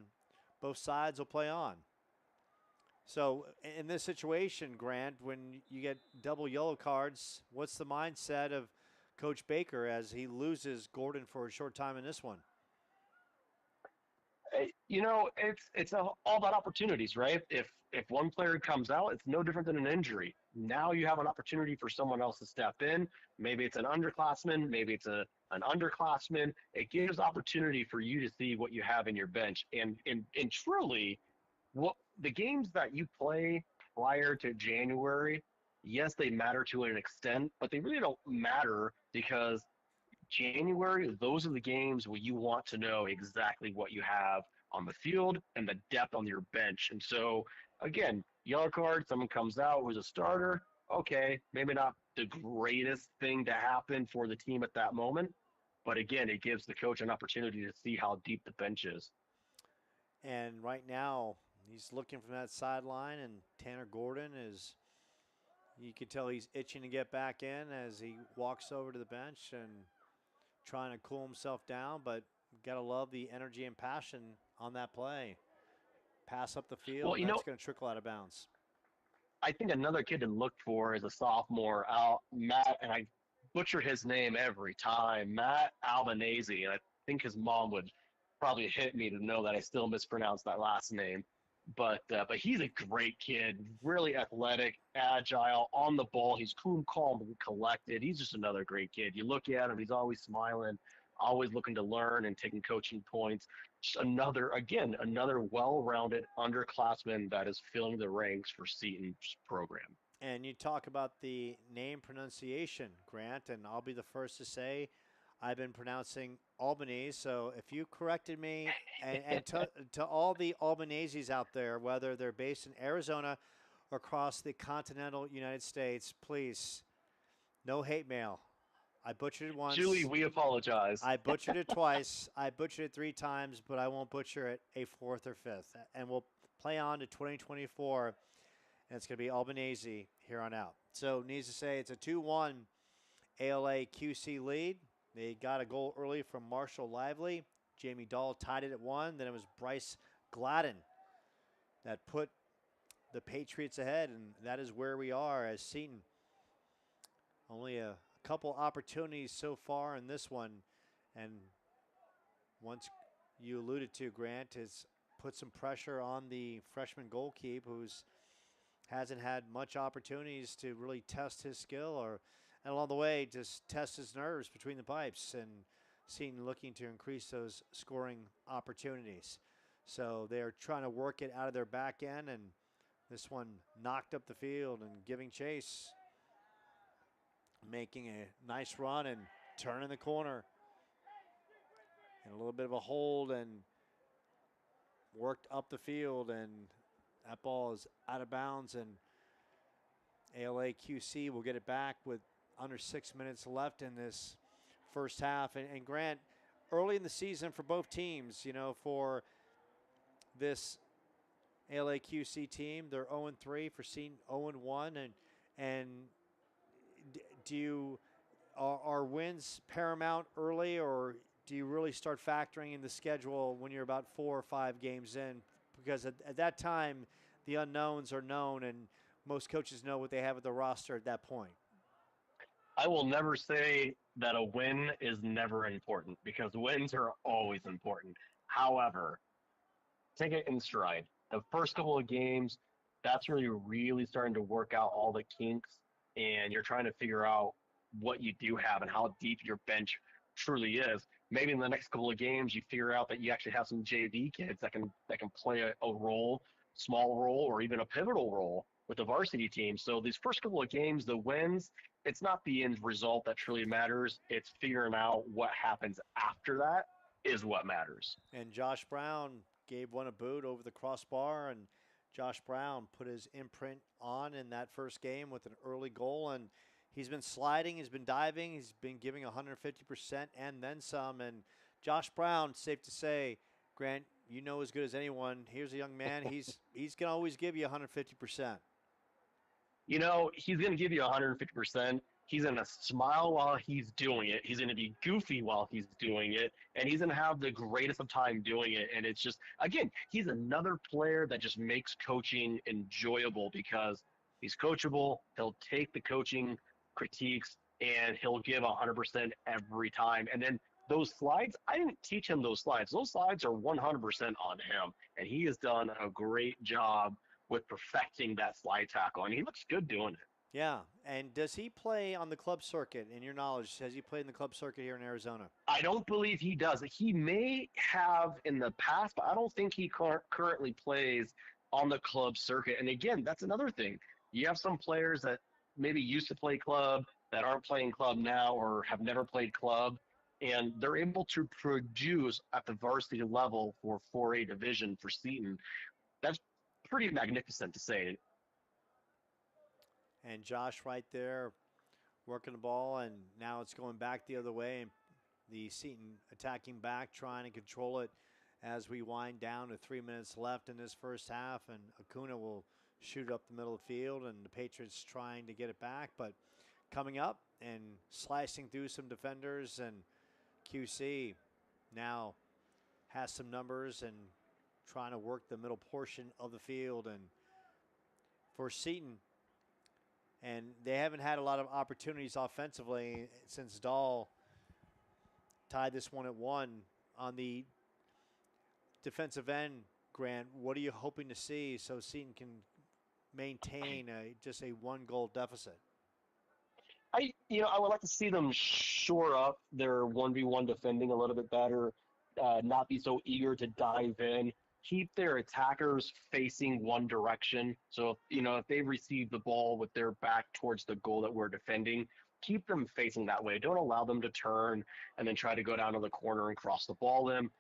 both sides will play on. So in this situation, Grant, when you get double yellow cards, what's the mindset of Coach Baker as he loses Gordon for a short time in this one? You know, it's all about opportunities, right? If one player comes out, it's no different than an injury. Now you have an opportunity for someone else to step in. Maybe it's an underclassman, maybe it's an underclassman. It gives opportunity for you to see what you have in your bench. And truly, what the games that you play prior to January, yes, they matter to an extent, but they really don't matter because January, those are the games where you want to know exactly what you have on the field and the depth on your bench. And so, again, yellow card, someone comes out who's a starter, okay, maybe not the greatest thing to happen for the team at that moment, but again, it gives the coach an opportunity to see how deep the bench is. And right now, he's looking from that sideline, and Tanner Gordon is, you can tell he's itching to get back in as he walks over to the bench and trying to cool himself down, but got to love the energy and passion on that play. Pass up the field, well, that's going to trickle out of bounds. I think another kid to look for is a sophomore, Matt, and I butcher his name every time, Matt Albanese, and I think his mom would probably hit me to know that I still mispronounced that last name. But he's a great kid, really athletic, agile, on the ball. He's cool, calm, and collected. He's just another great kid. You look at him, he's always smiling, always looking to learn and taking coaching points. Just another well-rounded underclassman that is filling the ranks for Seton's program. And you talk about the name pronunciation, Grant, and I'll be the first to say I've been pronouncing Albanese. So if you corrected me, and to all the Albaneses out there, whether they're based in Arizona or across the continental United States, please, no hate mail. I butchered it once. Julie, we apologize. I butchered it twice. I butchered it 3 times, but I won't butcher it a 4th or 5th. And we'll play on to 2024, and it's going to be Albanese here on out. So needs to say it's a 2-1 ALA QC lead. They got a goal early from Marshall Lively. Jamie Dahl tied it at 1. Then it was Bryce Gladden that put the Patriots ahead, and that is where we are as Seton. Only a couple opportunities so far in this one, and once you alluded to, Grant, has put some pressure on the freshman goalkeeper who's hasn't had much opportunities to really test his skill and along the way just test his nerves between the pipes, and Seton looking to increase those scoring opportunities. So they're trying to work it out of their back end, and this one knocked up the field and giving chase, making a nice run and turning the corner. And a little bit of a hold and worked up the field, and that ball is out of bounds, and ALA QC will get it back with under 6 minutes left in this first half. And Grant, early in the season for both teams, for this ALA QC team, they're 0-3, for Seton 0-1, and are wins paramount early, or do you really start factoring in the schedule when you're about 4 or 5 games in? Because at that time, the unknowns are known, and most coaches know what they have at the roster at that point. I will never say that a win is never important, because wins are always important. However, take it in stride. The first couple of games, that's where you're really starting to work out all the kinks, and you're trying to figure out what you do have and how deep your bench truly is. Maybe in the next couple of games, you figure out that you actually have some JV kids that can play a role, small role, or even a pivotal role with the varsity team. So these first couple of games, the wins, it's not the end result that truly matters. It's figuring out what happens after that is what matters. And Josh Brown gave one a boot over the crossbar, and Josh Brown put his imprint on in that first game with an early goal, and he's been sliding, he's been diving, he's been giving 150% and then some. And Josh Brown, safe to say, Grant, you know as good as anyone, here's a young man, he's going to always give you 150%. He's going to give you 150%. He's going to smile while he's doing it. He's going to be goofy while he's doing it. And he's going to have the greatest of time doing it. And it's just, again, he's another player that just makes coaching enjoyable because he's coachable. He'll take the coaching critiques and he'll give 100% every time. And then those slides, I didn't teach him those slides. Those slides are 100% on him. And he has done a great job with perfecting that slide tackle. And he looks good doing it. Yeah, and does he play on the club circuit, in your knowledge? Has he played in the club circuit here in Arizona? I don't believe he does. He may have in the past, but I don't think he currently plays on the club circuit. And again, that's another thing. You have some players that maybe used to play club that aren't playing club now or have never played club, and they're able to produce at the varsity level for 4A division for Seton. That's pretty magnificent to say. And Josh right there working the ball, and now it's going back the other way. And the Seton attacking back, trying to control it as we wind down to 3 minutes left in this first half. And Acuna will shoot up the middle of the field, and the Patriots trying to get it back. But coming up and slicing through some defenders, and QC now has some numbers and trying to work the middle portion of the field. And for Seton, and they haven't had a lot of opportunities offensively since Dahl tied this one at 1 on the defensive end, Grant, what are you hoping to see so Seton can maintain just a 1 goal deficit? I would like to see them shore up their 1v1 defending a little bit better, not be so eager to dive in, keep their attackers facing one direction. So, if they receive the ball with their back towards the goal that we're defending, keep them facing that way. Don't allow them to turn and then try to go down to the corner and cross the ball them.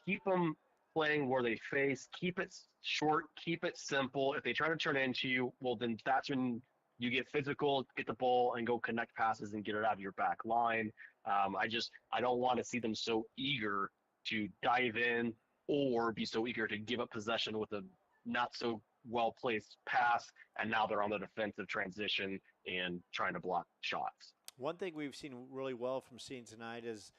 Keep them playing where they face. Keep it short. Keep it simple. If they try to turn it into you, well, then that's when you get physical, get the ball, and go connect passes and get it out of your back line. I don't want to see them so eager to dive in or be so eager to give up possession with a not so well placed pass, and now they're on the defensive transition and trying to block shots. One thing we've seen really well from Seton tonight is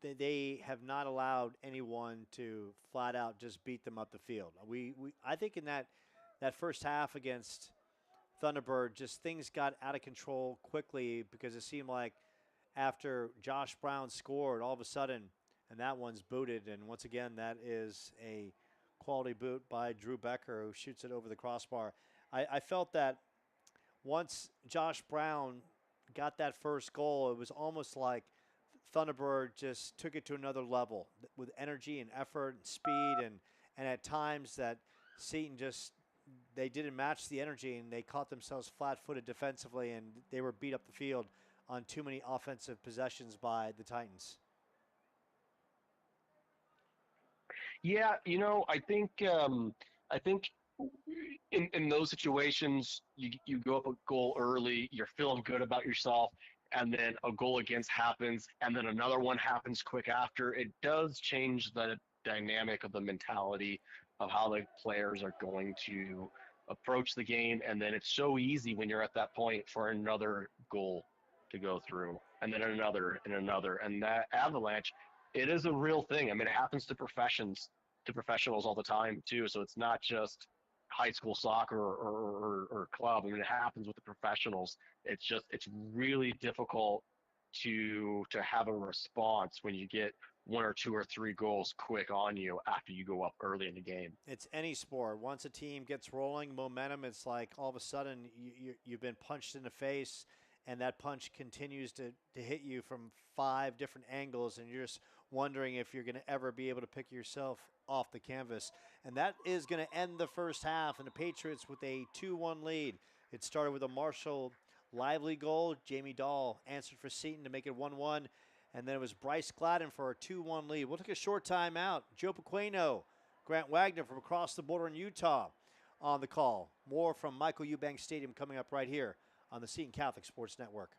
they have not allowed anyone to flat out just beat them up the field. I think in that first half against Thunderbird, just things got out of control quickly because it seemed like after Josh Brown scored, all of a sudden, and that one's booted, and once again, that is a quality boot by Drew Becker, who shoots it over the crossbar. I felt that once Josh Brown got that first goal, it was almost like Thunderbird just took it to another level with energy and effort and speed, and at times that Seton just they didn't match the energy, and they caught themselves flat-footed defensively, and they were beat up the field on too many offensive possessions by the Titans. Yeah, I think in those situations, you go up a goal early, you're feeling good about yourself, and then a goal against happens, and then another one happens quick after. It does change the dynamic of the mentality of how the players are going to approach the game, and then it's so easy when you're at that point for another goal to go through, and then another and another, and that avalanche. It is a real thing. I mean, it happens to professionals all the time too. So it's not just high school soccer or club. I mean, it happens with the professionals. It's really difficult to have a response when you get 1 or 2 or 3 goals quick on you after you go up early in the game. It's any sport. Once a team gets rolling, momentum, it's like all of a sudden you've been punched in the face, and that punch continues to hit you from 5 different angles, and you're just wondering if you're going to ever be able to pick yourself off the canvas. And that is going to end the first half, and the Patriots with a 2-1 lead. It started with a Marshall Lively goal. Jamie Dahl answered for Seton to make it 1-1, and then it was Bryce Gladden for a 2-1 lead. We'll take a short time out. Joe Pequeno, Grant Wagner from across the border in Utah on the call. More from Michael Eubanks Stadium coming up right here on the Seton Catholic Sports Network.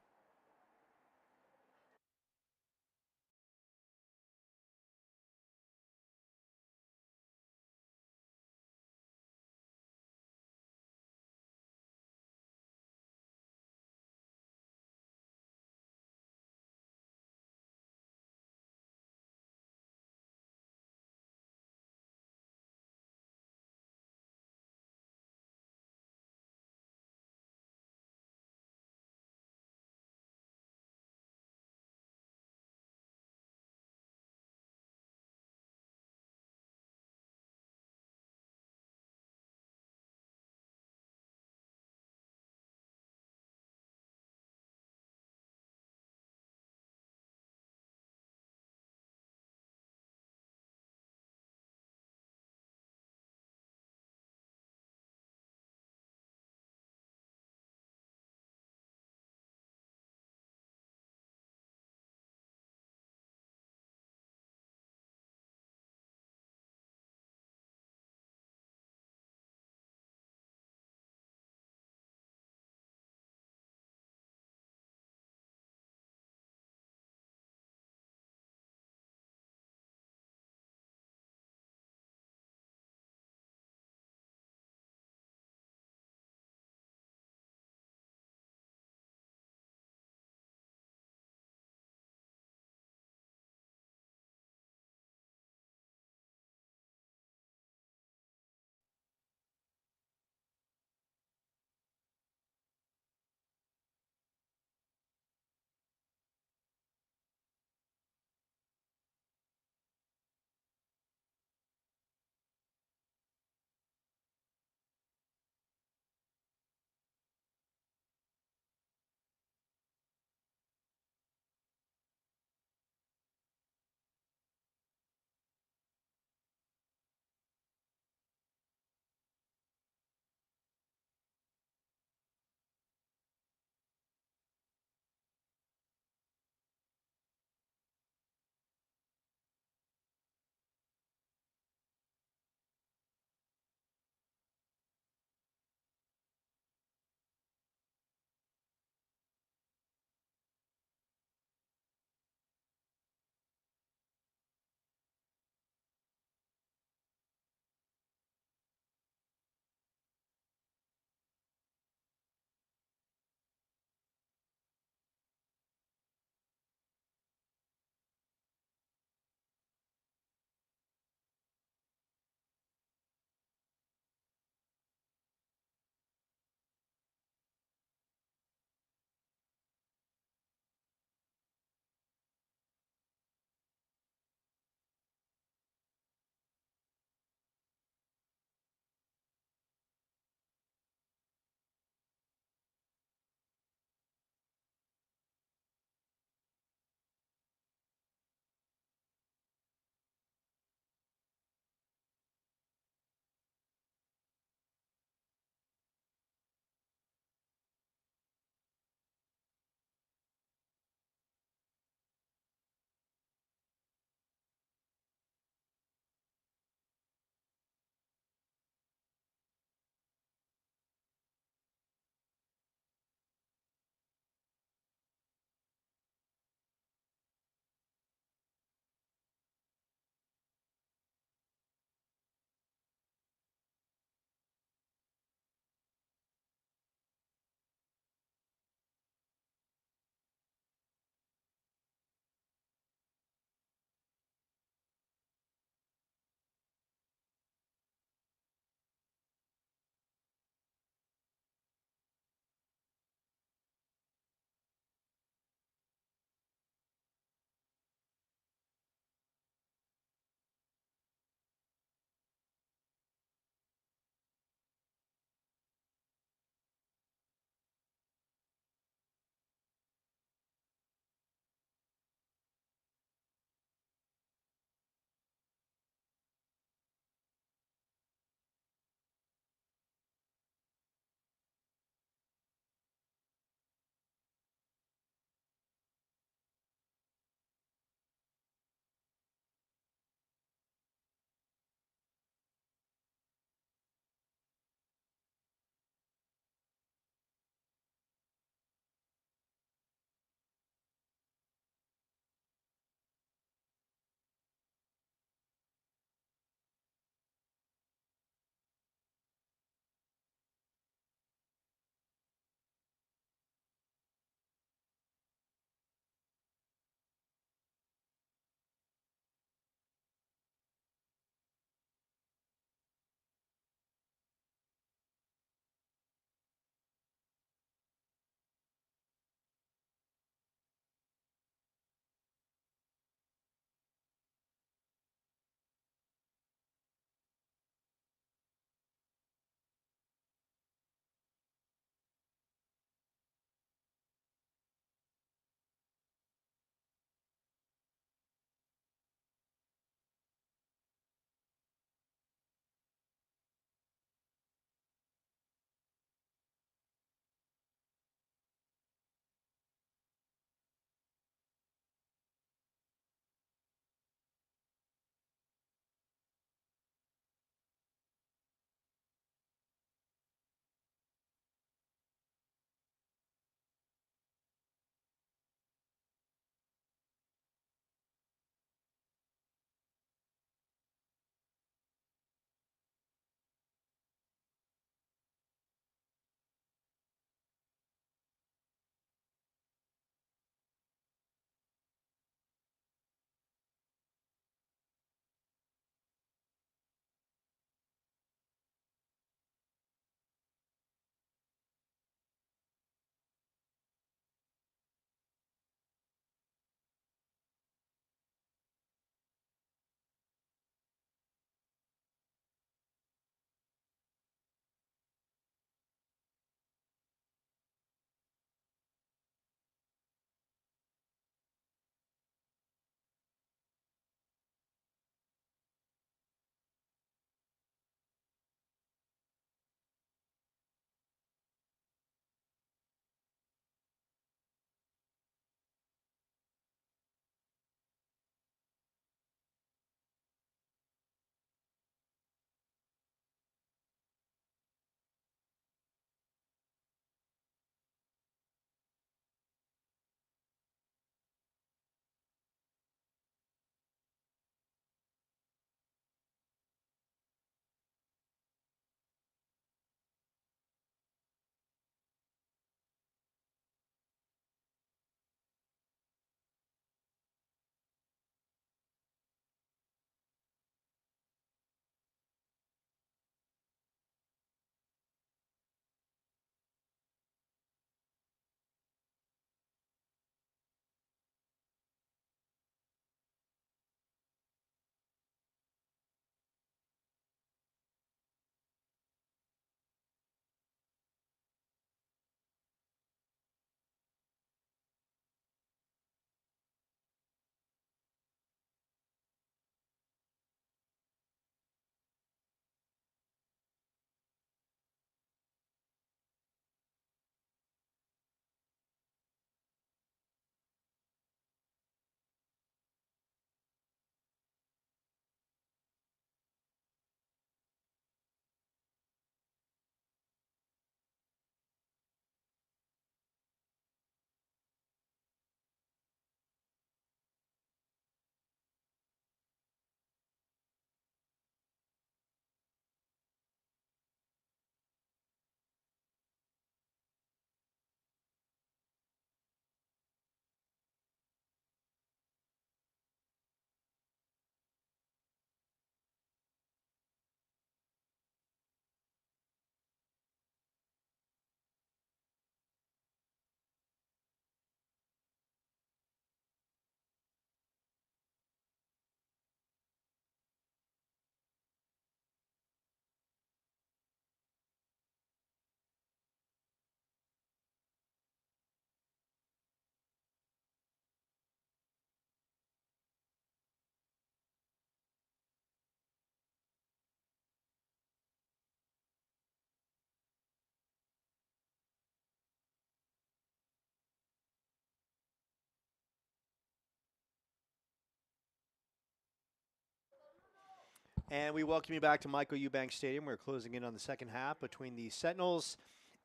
And we welcome you back to Michael Eubank Stadium. We're closing in on the second half between the Sentinels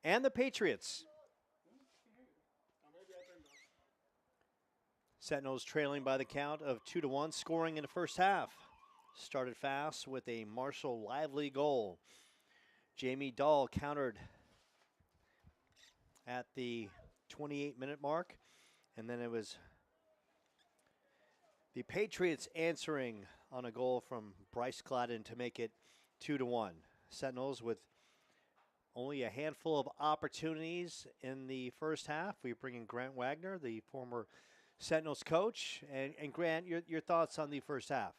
and the Patriots. Sentinels trailing by the count of 2-1, scoring in the first half. Started fast with a Marshall Lively goal. Jamie Dahl countered at the 28-minute mark, and then it was the Patriots answering on a goal from Bryce Gladden to make it 2-1. Sentinels with only a handful of opportunities in the first half. We bring in Grant Wagner, the former Sentinels coach. And Grant, your thoughts on the first half?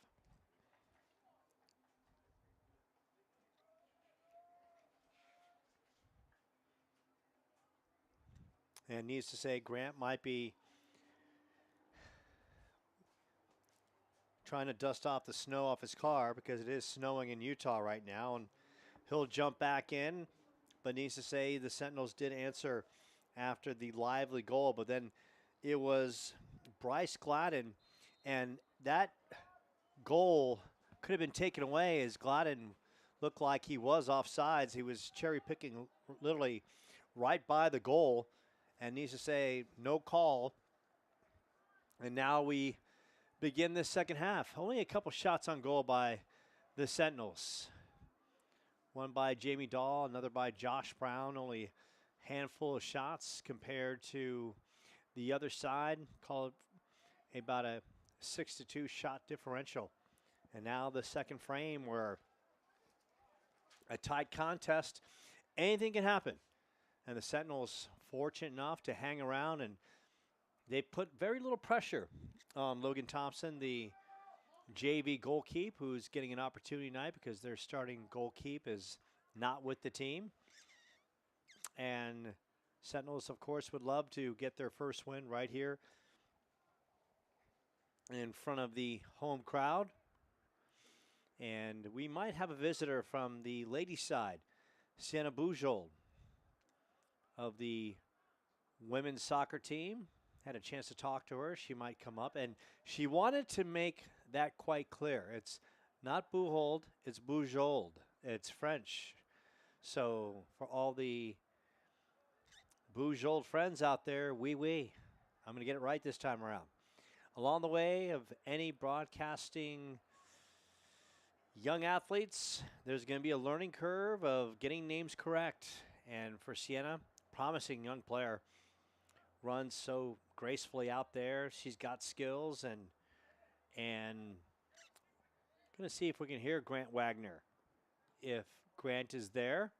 And needs to say, Grant might be trying to dust off the snow off his car because it is snowing in Utah right now. And he'll jump back in, but needs to say the Sentinels did answer after the Lively goal. But then it was Bryce Gladden, and that goal could have been taken away as Gladden looked like he was offsides. He was cherry picking literally right by the goal, and needs to say no call. And now we begin this second half. Only a couple shots on goal by the Sentinels. One by Jamie Dahl, another by Josh Brown. Only a handful of shots compared to the other side. Call it about a 6-2 shot differential. And now the second frame where a tight contest, anything can happen. And the Sentinels fortunate enough to hang around, and they put very little pressure on Logan Thompson, the JV goalkeeper, who's getting an opportunity tonight because their starting goalkeeper is not with the team. And Sentinels, of course, would love to get their first win right here in front of the home crowd. And we might have a visitor from the ladies' side, Sienna Bujold of the women's soccer team. Had a chance to talk to her. She might come up. And she wanted to make that quite clear. It's not Bujold, it's Bujold. It's French. So for all the Bujold friends out there, oui. I'm going to get it right this time around. Along the way of any broadcasting young athletes, there's going to be a learning curve of getting names correct. And for Sienna, promising young player, runs so gracefully out there. She's got skills, and going to see if we can hear Grant Wagner. If Grant is there,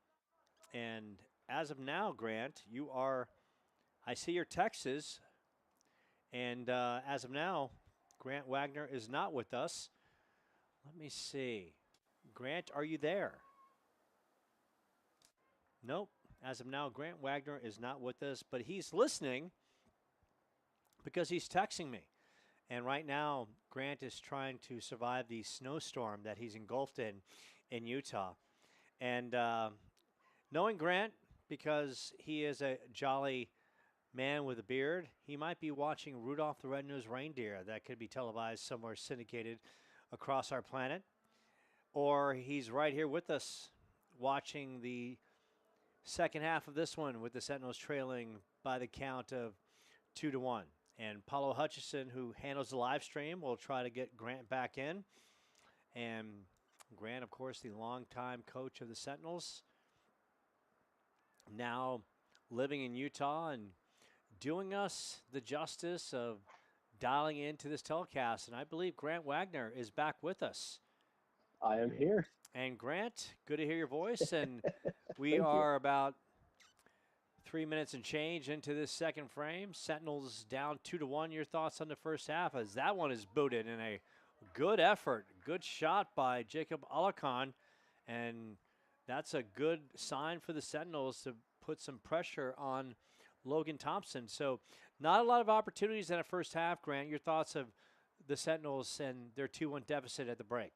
and as of now, Grant, you are, I see your texts, and as of now, Grant Wagner is not with us. Let me see. Grant, are you there? Nope. As of now, Grant Wagner is not with us, but he's listening because he's texting me. And right now, Grant is trying to survive the snowstorm that he's engulfed in Utah. And knowing Grant, because he is a jolly man with a beard, he might be watching Rudolph the Red-Nosed Reindeer that could be televised somewhere syndicated across our planet. Or he's right here with us watching the second half of this one with the Sentinels trailing by the count of 2-1. And Paulo Hutchison, who handles the live stream, will try to get Grant back in. And Grant, of course, the longtime coach of the Sentinels, now living in Utah and doing us the justice of dialing into this telecast. And I believe Grant Wagner is back with us. I am here. And Grant, good to hear your voice. And we are about 3 minutes and change into this second frame. Sentinels down 2-1. Your thoughts on the first half as that one is booted in a good effort. Good shot by Jacob Alakan. And that's a good sign for the Sentinels to put some pressure on Logan Thompson. So not a lot of opportunities in the first half. Grant, your thoughts of the Sentinels and their 2-1 deficit at the break?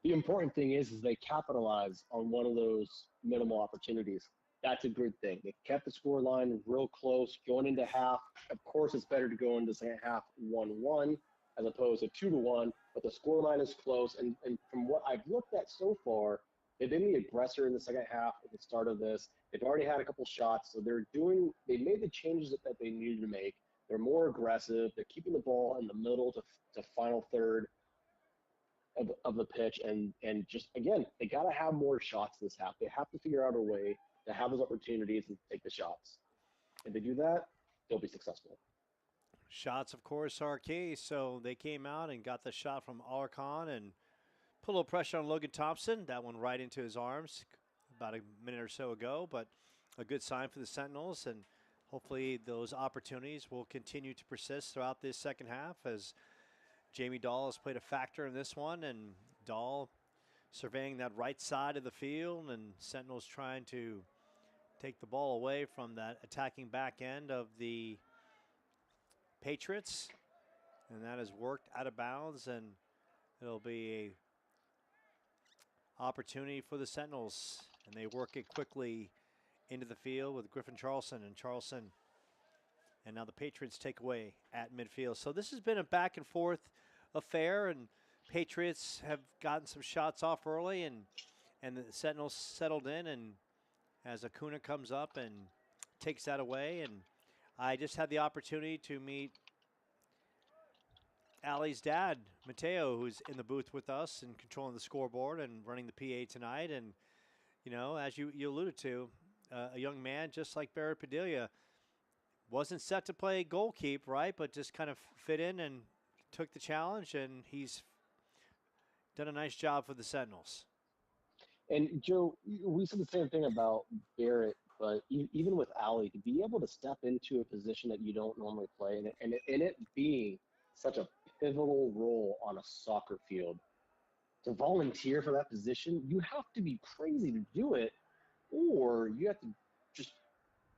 The important thing is they capitalize on one of those minimal opportunities. That's a good thing. They kept the score line real close going into half. Of course, it's better to go into second half 1-1, as opposed to 2-1, but the scoreline is close. And from what I've looked at so far, they've been the aggressor in the second half at the start of this. They've already had a couple shots, so they made the changes that they needed to make. They're more aggressive. They're keeping the ball in the middle to final third of the pitch, and just again, they got to have more shots this half. They have to figure out a way to have those opportunities and take the shots. If they do that, they'll be successful. Shots, of course, are key. So they came out and got the shot from Alarcon and put a little pressure on Logan Thompson. That one right into his arms about a minute or so ago, but a good sign for the Sentinels, and hopefully those opportunities will continue to persist throughout this second half as Jamie Dahl has played a factor in this one, and Dahl surveying that right side of the field, and Sentinels trying to take the ball away from that attacking back end of the Patriots, and that has worked out of bounds, and it'll be a opportunity for the Sentinels, and they work it quickly into the field with Griffin Charlson, and now the Patriots take away at midfield. So this has been a back and forth affair, and Patriots have gotten some shots off early, and the Sentinels settled in, and as Acuna comes up and takes that away, and I just had the opportunity to meet Allie's dad, Mateo, who's in the booth with us and controlling the scoreboard and running the PA tonight. And, you know, as you alluded to, a young man just like Barrett Padilla wasn't set to play goalkeep, right, but just kind of fit in and took the challenge, and he's done a nice job for the Sentinels. And, Joe, we said the same thing about Barrett, but even with Allie, to be able to step into a position that you don't normally play, and it being such a pivotal role on a soccer field, to volunteer for that position, you have to be crazy to do it, or you have to just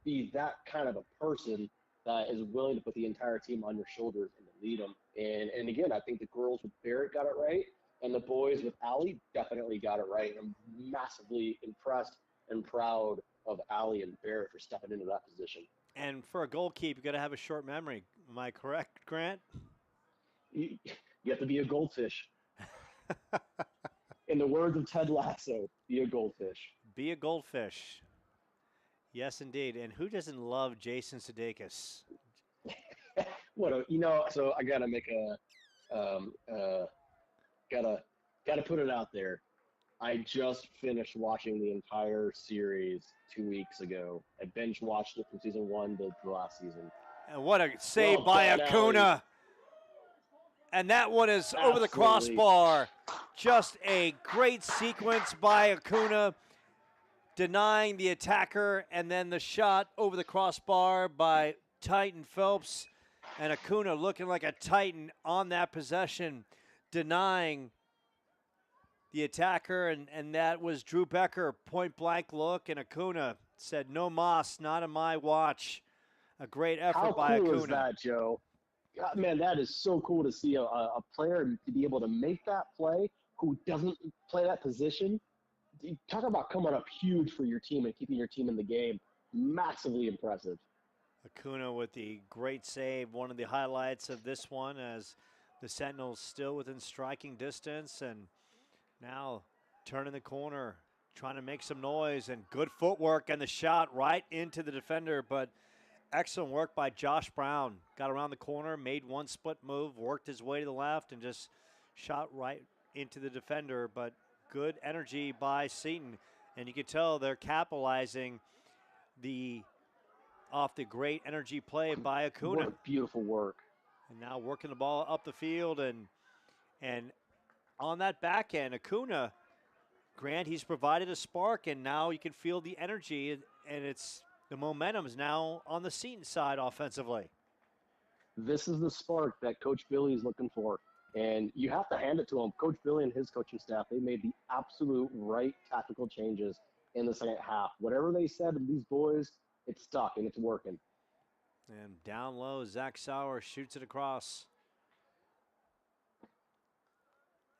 be that kind of a person that is willing to put the entire team on your shoulders and to lead them. And again, I think the girls with Barrett got it right, and the boys with Allie definitely got it right. I'm massively impressed and proud of Allie and Barrett for stepping into that position. And for a goalkeeper, you got to have a short memory. Am I correct, Grant? You have to be a goldfish. In the words of Ted Lasso, be a goldfish. Be a goldfish. Yes, indeed. And who doesn't love Jason Sudeikis? So I gotta make gotta put it out there. I just finished watching the entire series 2 weeks ago. I binge watched it from season 1 to the last season. And what a save by Acuna. And that one is over the crossbar. Just a great sequence by Acuna, denying the attacker, and then the shot over the crossbar by Titan Phelps. And Acuna looking like a Titan on that possession, denying the attacker, and that was Drew Becker, point-blank look, and Acuna said, "No mas, not on my watch." A great effort by Acuna. How cool is that, Joe? God, man, that is so cool to see a player to be able to make that play who doesn't play that position. Talk about coming up huge for your team and keeping your team in the game. Massively impressive. Acuna with the great save, one of the highlights of this one, as the Sentinels still within striking distance, and now turning the corner, trying to make some noise, and good footwork, and the shot right into the defender, but excellent work by Josh Brown. Got around the corner, made one split move, worked his way to the left, and just shot right into the defender, but good energy by Seton, and you can tell they're capitalizing off the great energy play by Acuna. What beautiful work. And now working the ball up the field, and on that back end, Acuna, Grant, he's provided a spark, and now you can feel the energy, and it's the momentum is now on the Seton side offensively. This is the spark that Coach Billy is looking for, and you have to hand it to him. Coach Billy and his coaching staff, they made the absolute right tactical changes in the second half. Whatever they said to these boys, it's stuck, and it's working. And down low, Zach Sauer shoots it across.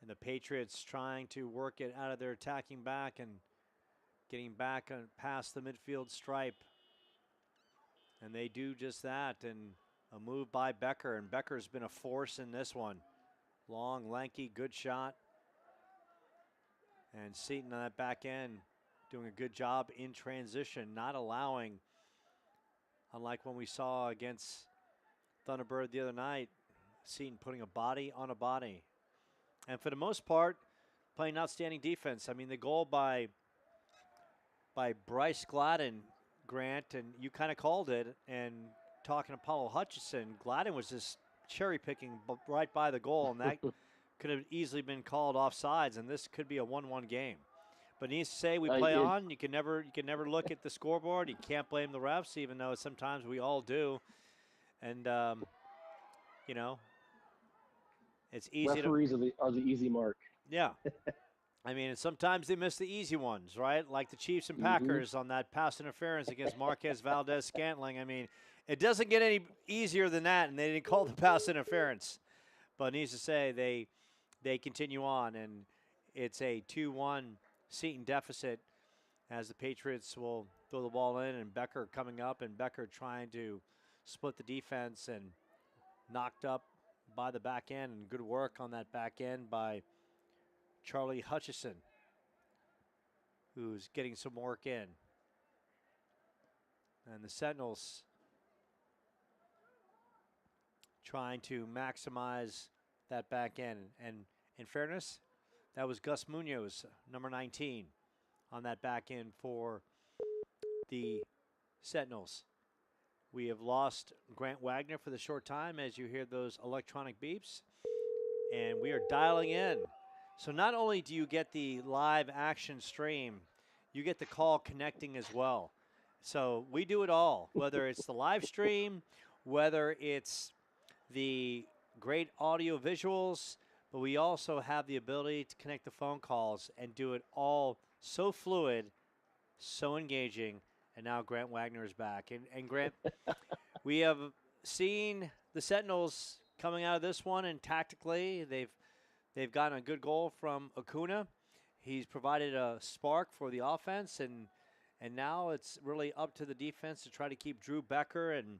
And the Patriots trying to work it out of their attacking back and getting back past the midfield stripe. And they do just that. And A move by Becker, and Becker's been a force in this one. Long, lanky, good shot. And Seton on that back end doing a good job in transition, not allowing, unlike when we saw against Thunderbird the other night, Seton putting a body on a body. And for the most part, playing outstanding defense. I mean, the goal by Bryce Gladden, Grant, and you kind of called it, and talking to Paulo Hutchison, Gladden was just cherry picking right by the goal, and that could have easily been called offsides, and this could be a 1-1 game. But needs to say we play on. You can never look at the scoreboard. You can't blame the refs, even though sometimes we all do. And you know, it's easy. Referees are the easy mark. Yeah. I mean, sometimes they miss the easy ones, right? Like the Chiefs and Packers on that pass interference against Marquez Valdez-Scantling. I mean, it doesn't get any easier than that, and they didn't call the pass interference. But needs to say they continue on, and it's a 2-1 Seton deficit as the Patriots will throw the ball in, and Becker coming up, and Becker trying to split the defense and knocked up by the back end, and good work on that back end by Charlie Hutchison, who's getting some work in. And the Sentinels trying to maximize that back end. And in fairness, that was Gus Munoz, number 19, on that back end for the Sentinels. We have lost Grant Wagner for the short time as you hear those electronic beeps. And we are dialing in. So not only do you get the live action stream, you get the call connecting as well. So we do it all, whether it's the live stream, whether it's the great audio visuals, but we also have the ability to connect the phone calls and do it all so fluid, so engaging. And now Grant Wagner is back. And Grant, we have seen the Sentinels coming out of this one, and tactically they've gotten a good goal from Acuna. He's provided a spark for the offense, and now it's really up to the defense to try to keep Drew Becker and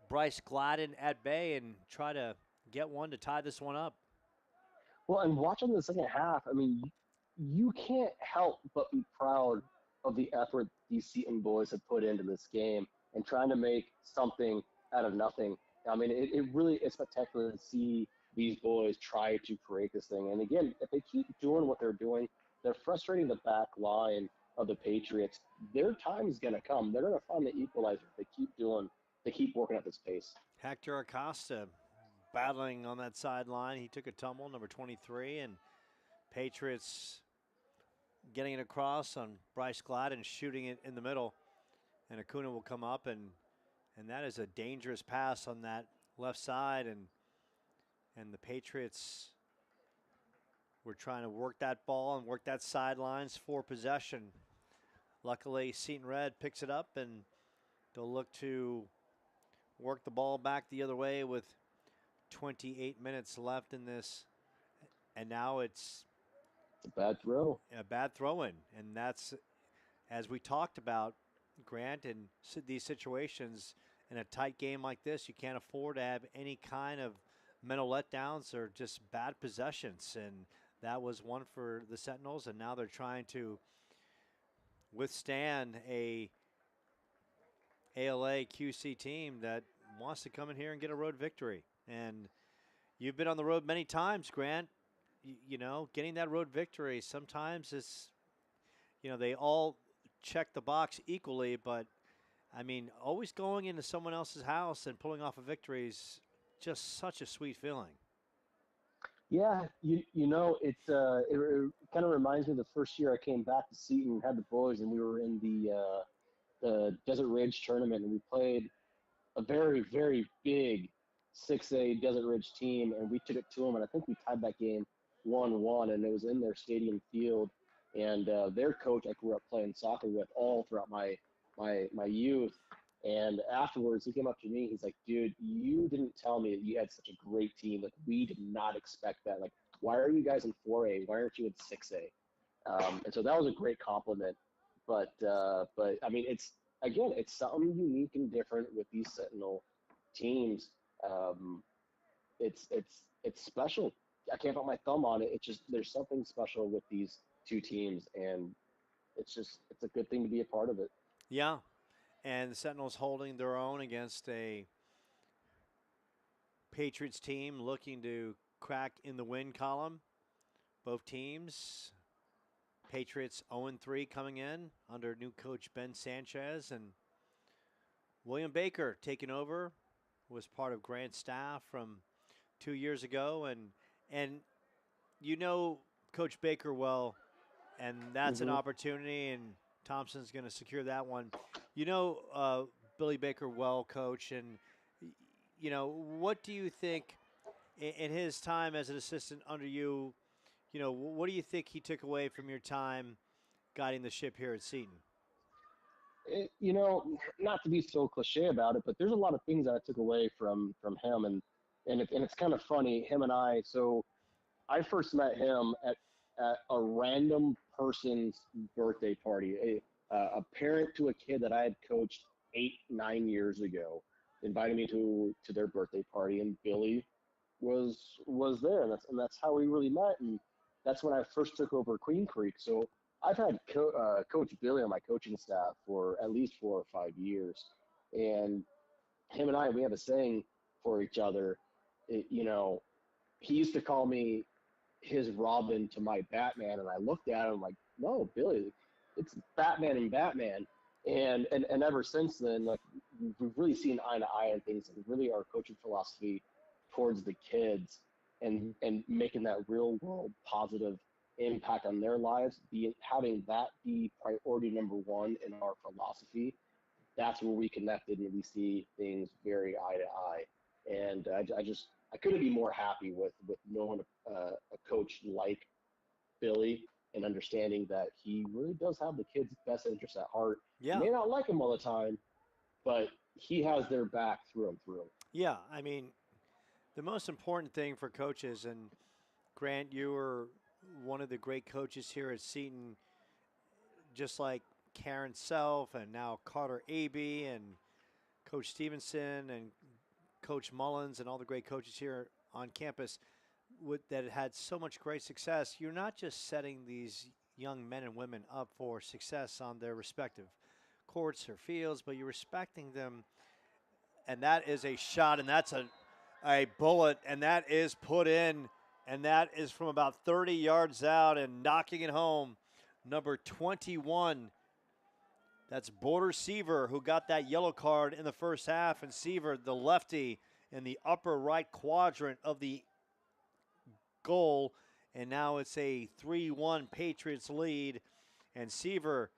Bryce Gladden at bay and try to get one to tie this one up. Well, and watching the second half, I mean, you can't help but be proud of the effort these Seton boys have put into this game and trying to make something out of nothing. I mean, it really is spectacular to see these boys try to create this thing. And again, if they keep doing what they're doing, they're frustrating the back line of the Patriots. Their time is going to come. They're going to find the equalizer if they keep working at this pace. Hector Acosta battling on that sideline. He took a tumble, number 23, and Patriots getting it across on Bryce Gladden, shooting it in the middle. And Acuna will come up, and that is a dangerous pass on that left side, and the Patriots were trying to work that ball and work that sidelines for possession. Luckily, Seton Red picks it up, and they'll look to work the ball back the other way with 28 minutes left in this. And now it's a bad throw. A bad throw-in, and that's, as we talked about, Grant, in these situations, in a tight game like this, you can't afford to have any kind of mental letdowns or just bad possessions, and that was one for the Sentinels, and now they're trying to withstand a ALA QC team that wants to come in here and get a road victory. And you've been on the road many times, Grant. You know, getting that road victory sometimes is, you know, they all check the box equally, but I mean, always going into someone else's house and pulling off a victory is just such a sweet feeling. Yeah, you know, it kind of reminds me of the first year I came back to Seton and had the boys, and we were in the Desert Ridge tournament, and we played a very, very big 6A Desert Ridge team, and we took it to them, and I think we tied that game 1-1, and it was in their stadium field. And their coach I grew up playing soccer with all throughout my youth. And afterwards, he came up to me. He's like, dude, you didn't tell me that you had such a great team. Like, we did not expect that. Like, why are you guys in 4A? Why aren't you in 6A? And so that was a great compliment. But I mean, it's something unique and different with these Sentinel teams, um, it's special. I can't put my thumb on it. It's just there's something special with these two teams, and it's a good thing to be a part of it. Yeah, and the Sentinels holding their own against a Patriots team looking to crack in the win column. Both teams, Patriots 0-3 coming in under new coach Ben Sanchez, and William Baker taking over, was part of Grant's staff from 2 years ago, and you know Coach Baker well, and that's an Hmm. opportunity, and Thompson's going to secure that one. You know Billy Baker well, Coach, and what do you think in his time as an assistant under you? What do you think he took away from your time guiding the ship here at Seton? Not to be so cliche about it, but there's a lot of things that I took away from him, and it's kind of funny. Him and I, so I first met him at a random person's birthday party. A parent to a kid that I had coached 8, 9 years ago invited me to their birthday party, and Billy was there, and that's how we really met, and that's when I first took over Queen Creek. So I've had Coach Billy on my coaching staff for at least 4 or 5 years, and him and I, we have a saying for each other. He used to call me his Robin to my Batman, and I looked at him like, no, Billy, it's Batman and Batman. And ever since then, like, we've really seen eye to eye on things, and really our coaching philosophy towards the kids, and making that real world positive impact on their lives, having that be priority number one in our philosophy. That's where we connected, and we see things very eye to eye. And I couldn't be more happy with knowing a coach like Billy, and understanding that he really does have the kids' best interests at heart. Yeah, May not like them all the time, but he has their back through and through. yeah. I mean, the most important thing for coaches, and Grant, you were one of the great coaches here at Seton, just like Karen Self and now Carter Aby and Coach Stevenson and Coach Mullins and all the great coaches here on campus that had so much great success. You're not just setting these young men and women up for success on their respective courts or fields, but you're respecting them. And that is a shot, and that's a bullet, and that is put in, and that is from about 30 yards out and knocking it home. Number 21, that's Border Seaver, who got that yellow card in the first half, and Seaver, the lefty, in the upper right quadrant of the goal, and now it's a 3-1 Patriots lead. And Seaver,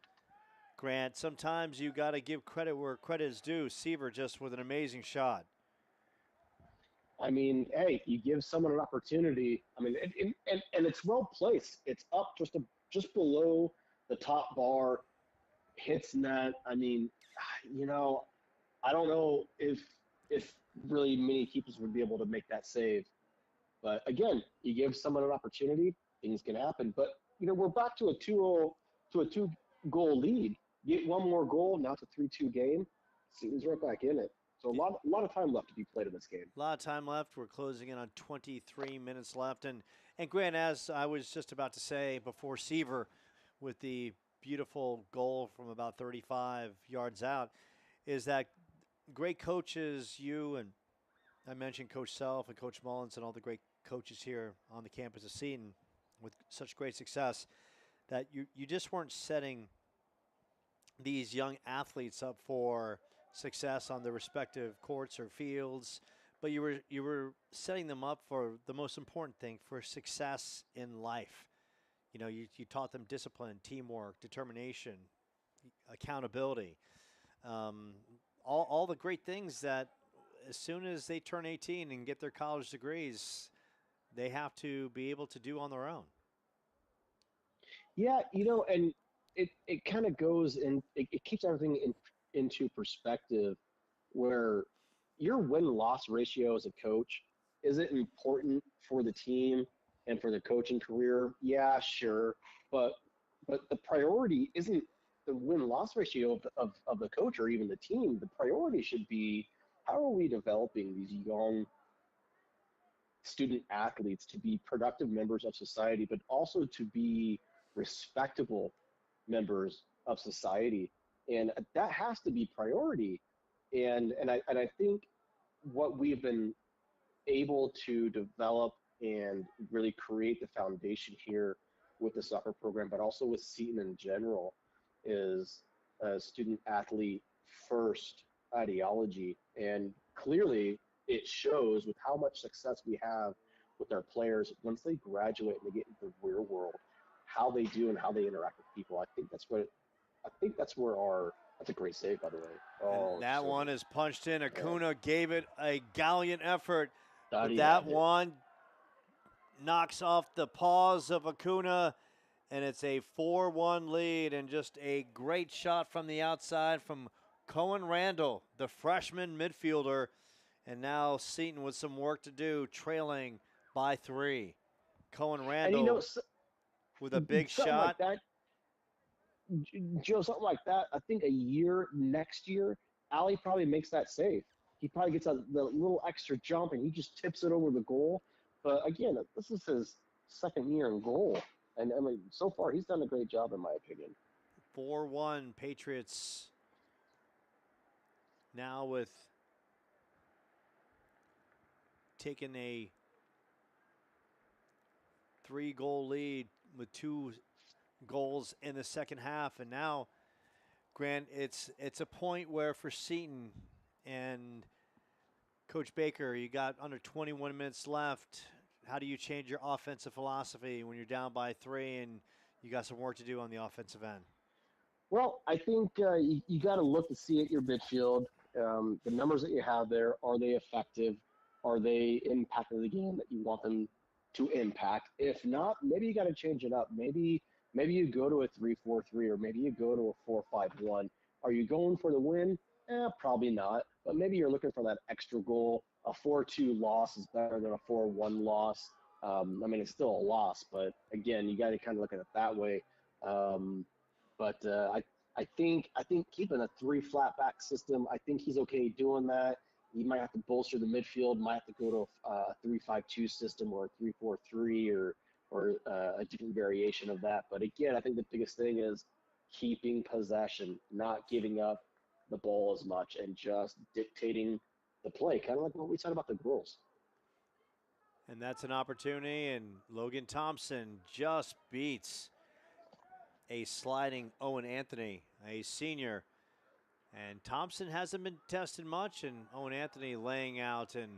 Grant, sometimes you got to give credit where credit is due. Seaver just with an amazing shot. I mean, hey, you give someone an opportunity. I mean, and it's well placed. It's up just below the top bar, hits net. I mean, you know, I don't know if really many keepers would be able to make that save. But again, you give someone an opportunity, things can happen. But we're back to a 2-0 to a 2-goal lead. Get one more goal, now it's a 3-2 game. Seton's right back in it. So a lot of time left to be played in this game. A lot of time left. We're closing in on 23 minutes left. And Grant, as I was just about to say before Seaver with the beautiful goal from about 35 yards out, is that great coaches, you and I mentioned Coach Self and Coach Mullins and all the great coaches here on the campus of Seton with such great success, that you just weren't setting these young athletes up for success on their respective courts or fields, but you were setting them up for the most important thing, for success in life. You taught them discipline, teamwork, determination, accountability, all the great things that as soon as they turn 18 and get their college degrees, they have to be able to do on their own. Yeah, and it kind of goes and it keeps everything into perspective, where your win-loss ratio as a coach, is it important for the team and for the coaching career? Yeah, sure. But the priority isn't the win-loss ratio of the coach or even the team. The priority should be how are we developing these young student athletes to be productive members of society, but also to be respectable members of society? And that has to be priority. And I think what we've been able to develop and really create the foundation here with the soccer program, but also with Seton in general, is a student athlete first ideology. And clearly, it shows with how much success we have with our players once they graduate and they get into the real world, how they do and how they interact with people. I think that's where our that's a great save, by the way. Oh, And that so one good. is punched in. Acuna gave it a gallant effort, Thought but he that had it. one knocks off the paws of Acuna, and it's a 4-1 lead, and just a great shot from the outside from Cohen Randall, the freshman midfielder. And now Seton with some work to do, trailing by 3. Cohen And Randall with a big something like shot. that, Joe, something like that. I think next year, Ali probably makes that save. He probably gets the little extra jump and he just tips it over the goal. But again, this is his second year in goal. And I mean, so far, he's done a great job, in my opinion. 4-1 Patriots now with taking a 3-goal lead with 2 goals in the second half. And now, Grant, it's a point where for Seton and Coach Baker, you got under 21 minutes left. How do you change your offensive philosophy when you're down by 3 and you got some work to do on the offensive end? Well, I think you got to look to see at your midfield. The numbers that you have there, are they effective? Are they impacting the game that you want them to impact? If not, maybe you got to change it up. Maybe you go to a 3-4-3, or maybe you go to a 4-5-1. Are you going for the win? Probably not. But maybe you're looking for that extra goal. A 4-2 loss is better than a 4-1 loss. I mean, it's still a loss, but again, you got to kind of look at it that way. But I think keeping a 3 flat back system, I think he's okay doing that. He might have to bolster the midfield, might have to go to a 3-5-2 system or a 3-4-3 or a different variation of that. But again, I think the biggest thing is keeping possession, not giving up the ball as much, and just dictating the play, kind of like what we said about the girls. And that's an opportunity, and Logan Thompson just beats a sliding Owen Anthony, a senior. And Thompson hasn't been tested much, and Owen Anthony laying out and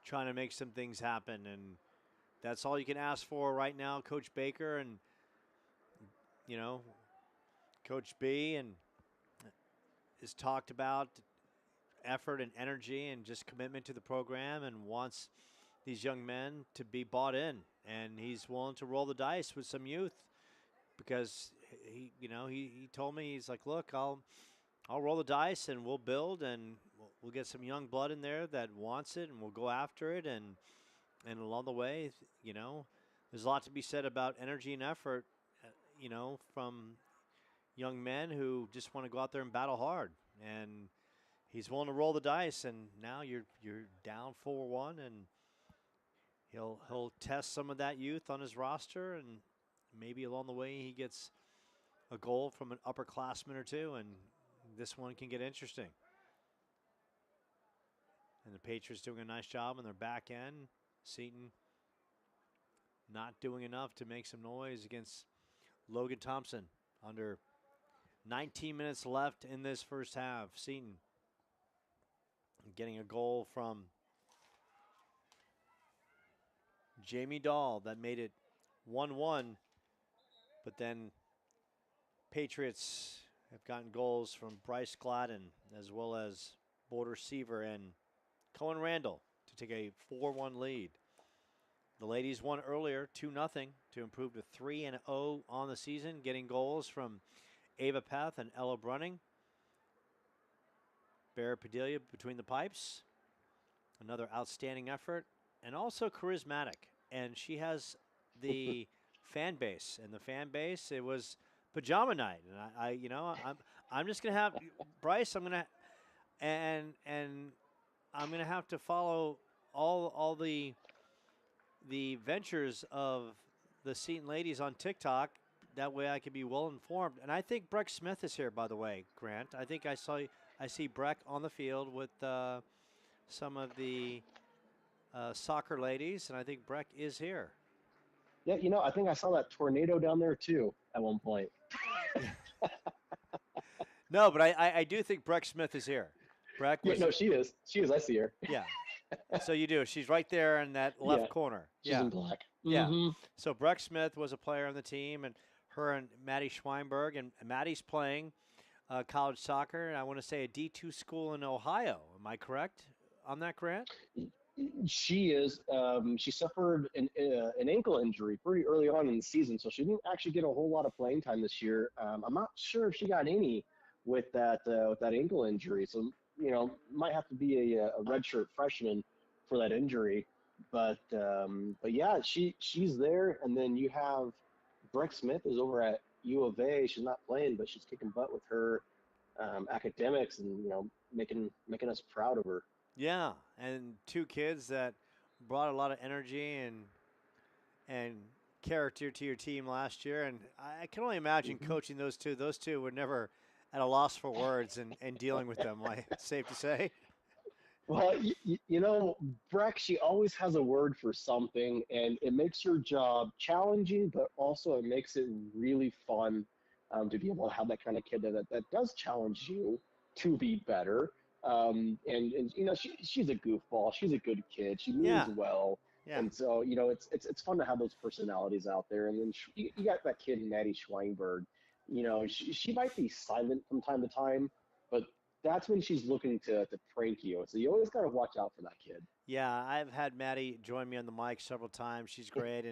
trying to make some things happen. And that's all you can ask for right now, Coach Baker and, you know, Coach B, and has talked about effort and energy and just commitment to the program and wants these young men to be bought in. And he's willing to roll the dice with some youth because he told me, he's like, look, I'll roll the dice and we'll build and we'll get some young blood in there that wants it and we'll go after it. And along the way, there's a lot to be said about energy and effort, from young men who just want to go out there and battle hard. And he's willing to roll the dice, and now you're down 4-1, and he'll test some of that youth on his roster, and maybe along the way he gets a goal from an upperclassman or two, and this one can get interesting. And the Patriots doing a nice job on their back end. Seton not doing enough to make some noise against Logan Thompson. Under 19 minutes left in this first half. Seton getting a goal from Jamie Dahl that made it 1-1. But then Patriots have gotten goals from Bryce Gladden as well as Border Seaver and Cohen Randall to take a 4-1 lead. The ladies won earlier 2-0 to improve to 3-0 on the season, getting goals from Ava Peth and Ella Brunning. Barra Padilla between the pipes. Another outstanding effort. And also charismatic. And she has the fan base. And the fan base, it was pajama night. And I'm just gonna have Bryce, I'm gonna and I'm going to have to follow all the ventures of the Seton ladies on TikTok. That way I can be well informed. And I think Breck Smith is here, by the way, Grant. I think I see Breck on the field with some of the soccer ladies, and I think Breck is here. Yeah, I think I saw that tornado down there too at one point. No, but I do think Breck Smith is here. Breck was, Yeah, no, she is. She is. I see her. yeah. So you do. She's right there in that left Yeah, corner. she's in black. Yeah. Mm-hmm. So Breck Smith was a player on the team, and her and Maddie Schweinberg, and Maddie's playing college soccer, and I want to say a D2 school in Ohio. Am I correct on that, Grant? She is. She suffered an ankle injury pretty early on in the season, so she didn't actually get a whole lot of playing time this year. I'm not sure if she got any with that ankle injury. So might have to be a redshirt freshman for that injury. But yeah, she's there, and then you have Breck Smith is over at U of A. She's not playing, but she's kicking butt with her academics, and making us proud of her. Yeah, and two kids that brought a lot of energy and character to your team last year, and I can only imagine coaching those two. Those two were never at a loss for words and dealing with them. Safe to say. Well, Breck, she always has a word for something, and it makes your job challenging, but also it makes it really fun to be able to have that kind of kid that does challenge you to be better. And she's a goofball. She's a good kid. She means well. Yeah. And so, it's fun to have those personalities out there. And then you got that kid, Maddie Schweinberg. She might be silent from time to time, but that's when she's looking to prank you. So you always got to watch out for that kid. Yeah, I've had Maddie join me on the mic several times. She's great,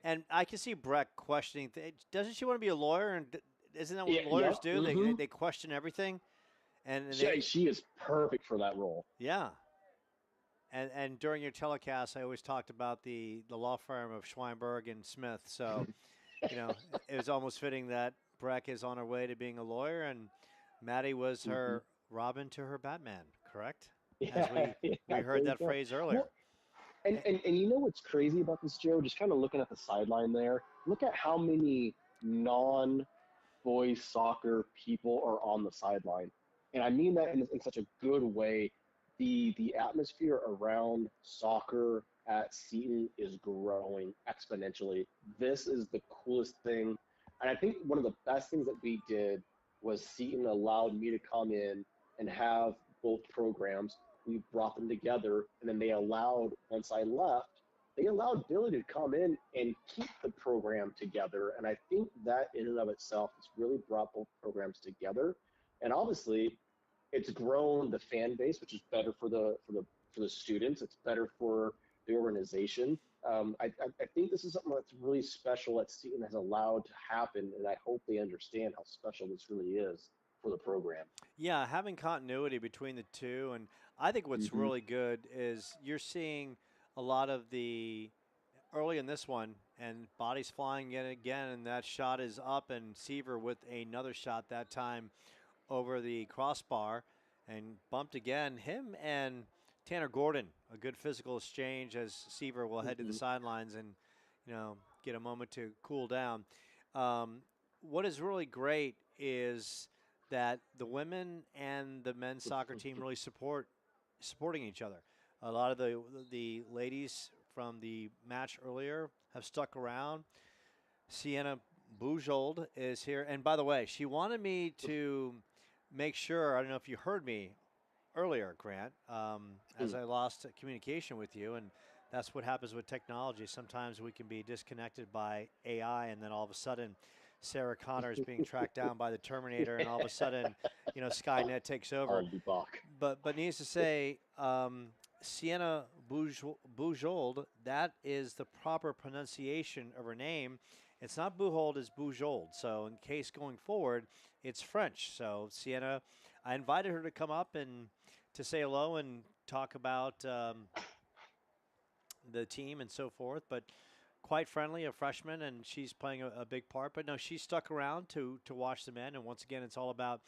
and I can see Breck questioning. Doesn't she want to be a lawyer? And isn't that what lawyers do? Mm-hmm. They question everything. And she is perfect for that role. Yeah. And during your telecast, I always talked about the law firm of Schweinberg and Smith. So, it was almost fitting that Breck is on her way to being a lawyer, and Maddie was her Robin to her Batman, correct? Yeah, As we heard that phrase earlier. Well, and you know what's crazy about this, Joe? Just kind of looking at the sideline there, look at how many non-boys soccer people are on the sideline. And I mean that in such a good way. The atmosphere around soccer at Seton is growing exponentially. This is the coolest thing. And I think one of the best things that we did was Seton allowed me to come in and have both programs. We brought them together, and then they allowed, once I left, they allowed Billy to come in and keep the program together. And I think that in and of itself has really brought both programs together. And obviously, it's grown the fan base, which is better for the students. It's better for the organization. I think this is something that's really special that Seton has allowed to happen, and I hope they understand how special this really is for the program. Yeah, having continuity between the two, and I think what's really good is you're seeing a lot of the early in this one, and bodies flying yet again, and that shot is up, and Seaver with another shot that time over the crossbar and bumped again. Him and Tanner Gordon, a good physical exchange as Seaver will head to the sidelines and, get a moment to cool down. What is really great is that the women and the men's soccer team really supporting each other. A lot of the ladies from the match earlier have stuck around. Sienna Bujold is here. And by the way, she wanted me to make sure, I don't know if you heard me earlier, Grant, as I lost communication with you, and that's what happens with technology. Sometimes we can be disconnected by AI, and then all of a sudden Sarah Connor is being tracked down by the Terminator, and all of a sudden, Skynet takes over. But needless to say, Sienna Bujold, that is the proper pronunciation of her name. It's not Bujold, it's Bujold. So in case going forward, it's French. So Sienna, I invited her to come up and to say hello and talk about the team and so forth. But quite friendly, a freshman, and she's playing a big part. But no, she stuck around to watch the men. And once again, it's all about,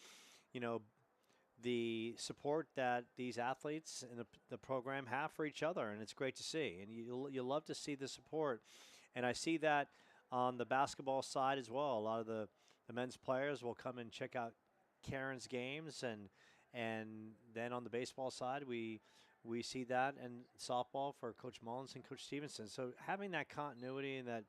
the support that these athletes in the program have for each other, and it's great to see. And you love to see the support, and I see that on the basketball side as well. A lot of the men's players will come and check out Karen's games, and then on the baseball side, we see that, and softball for Coach Mullins and Coach Stevenson. So having that continuity and that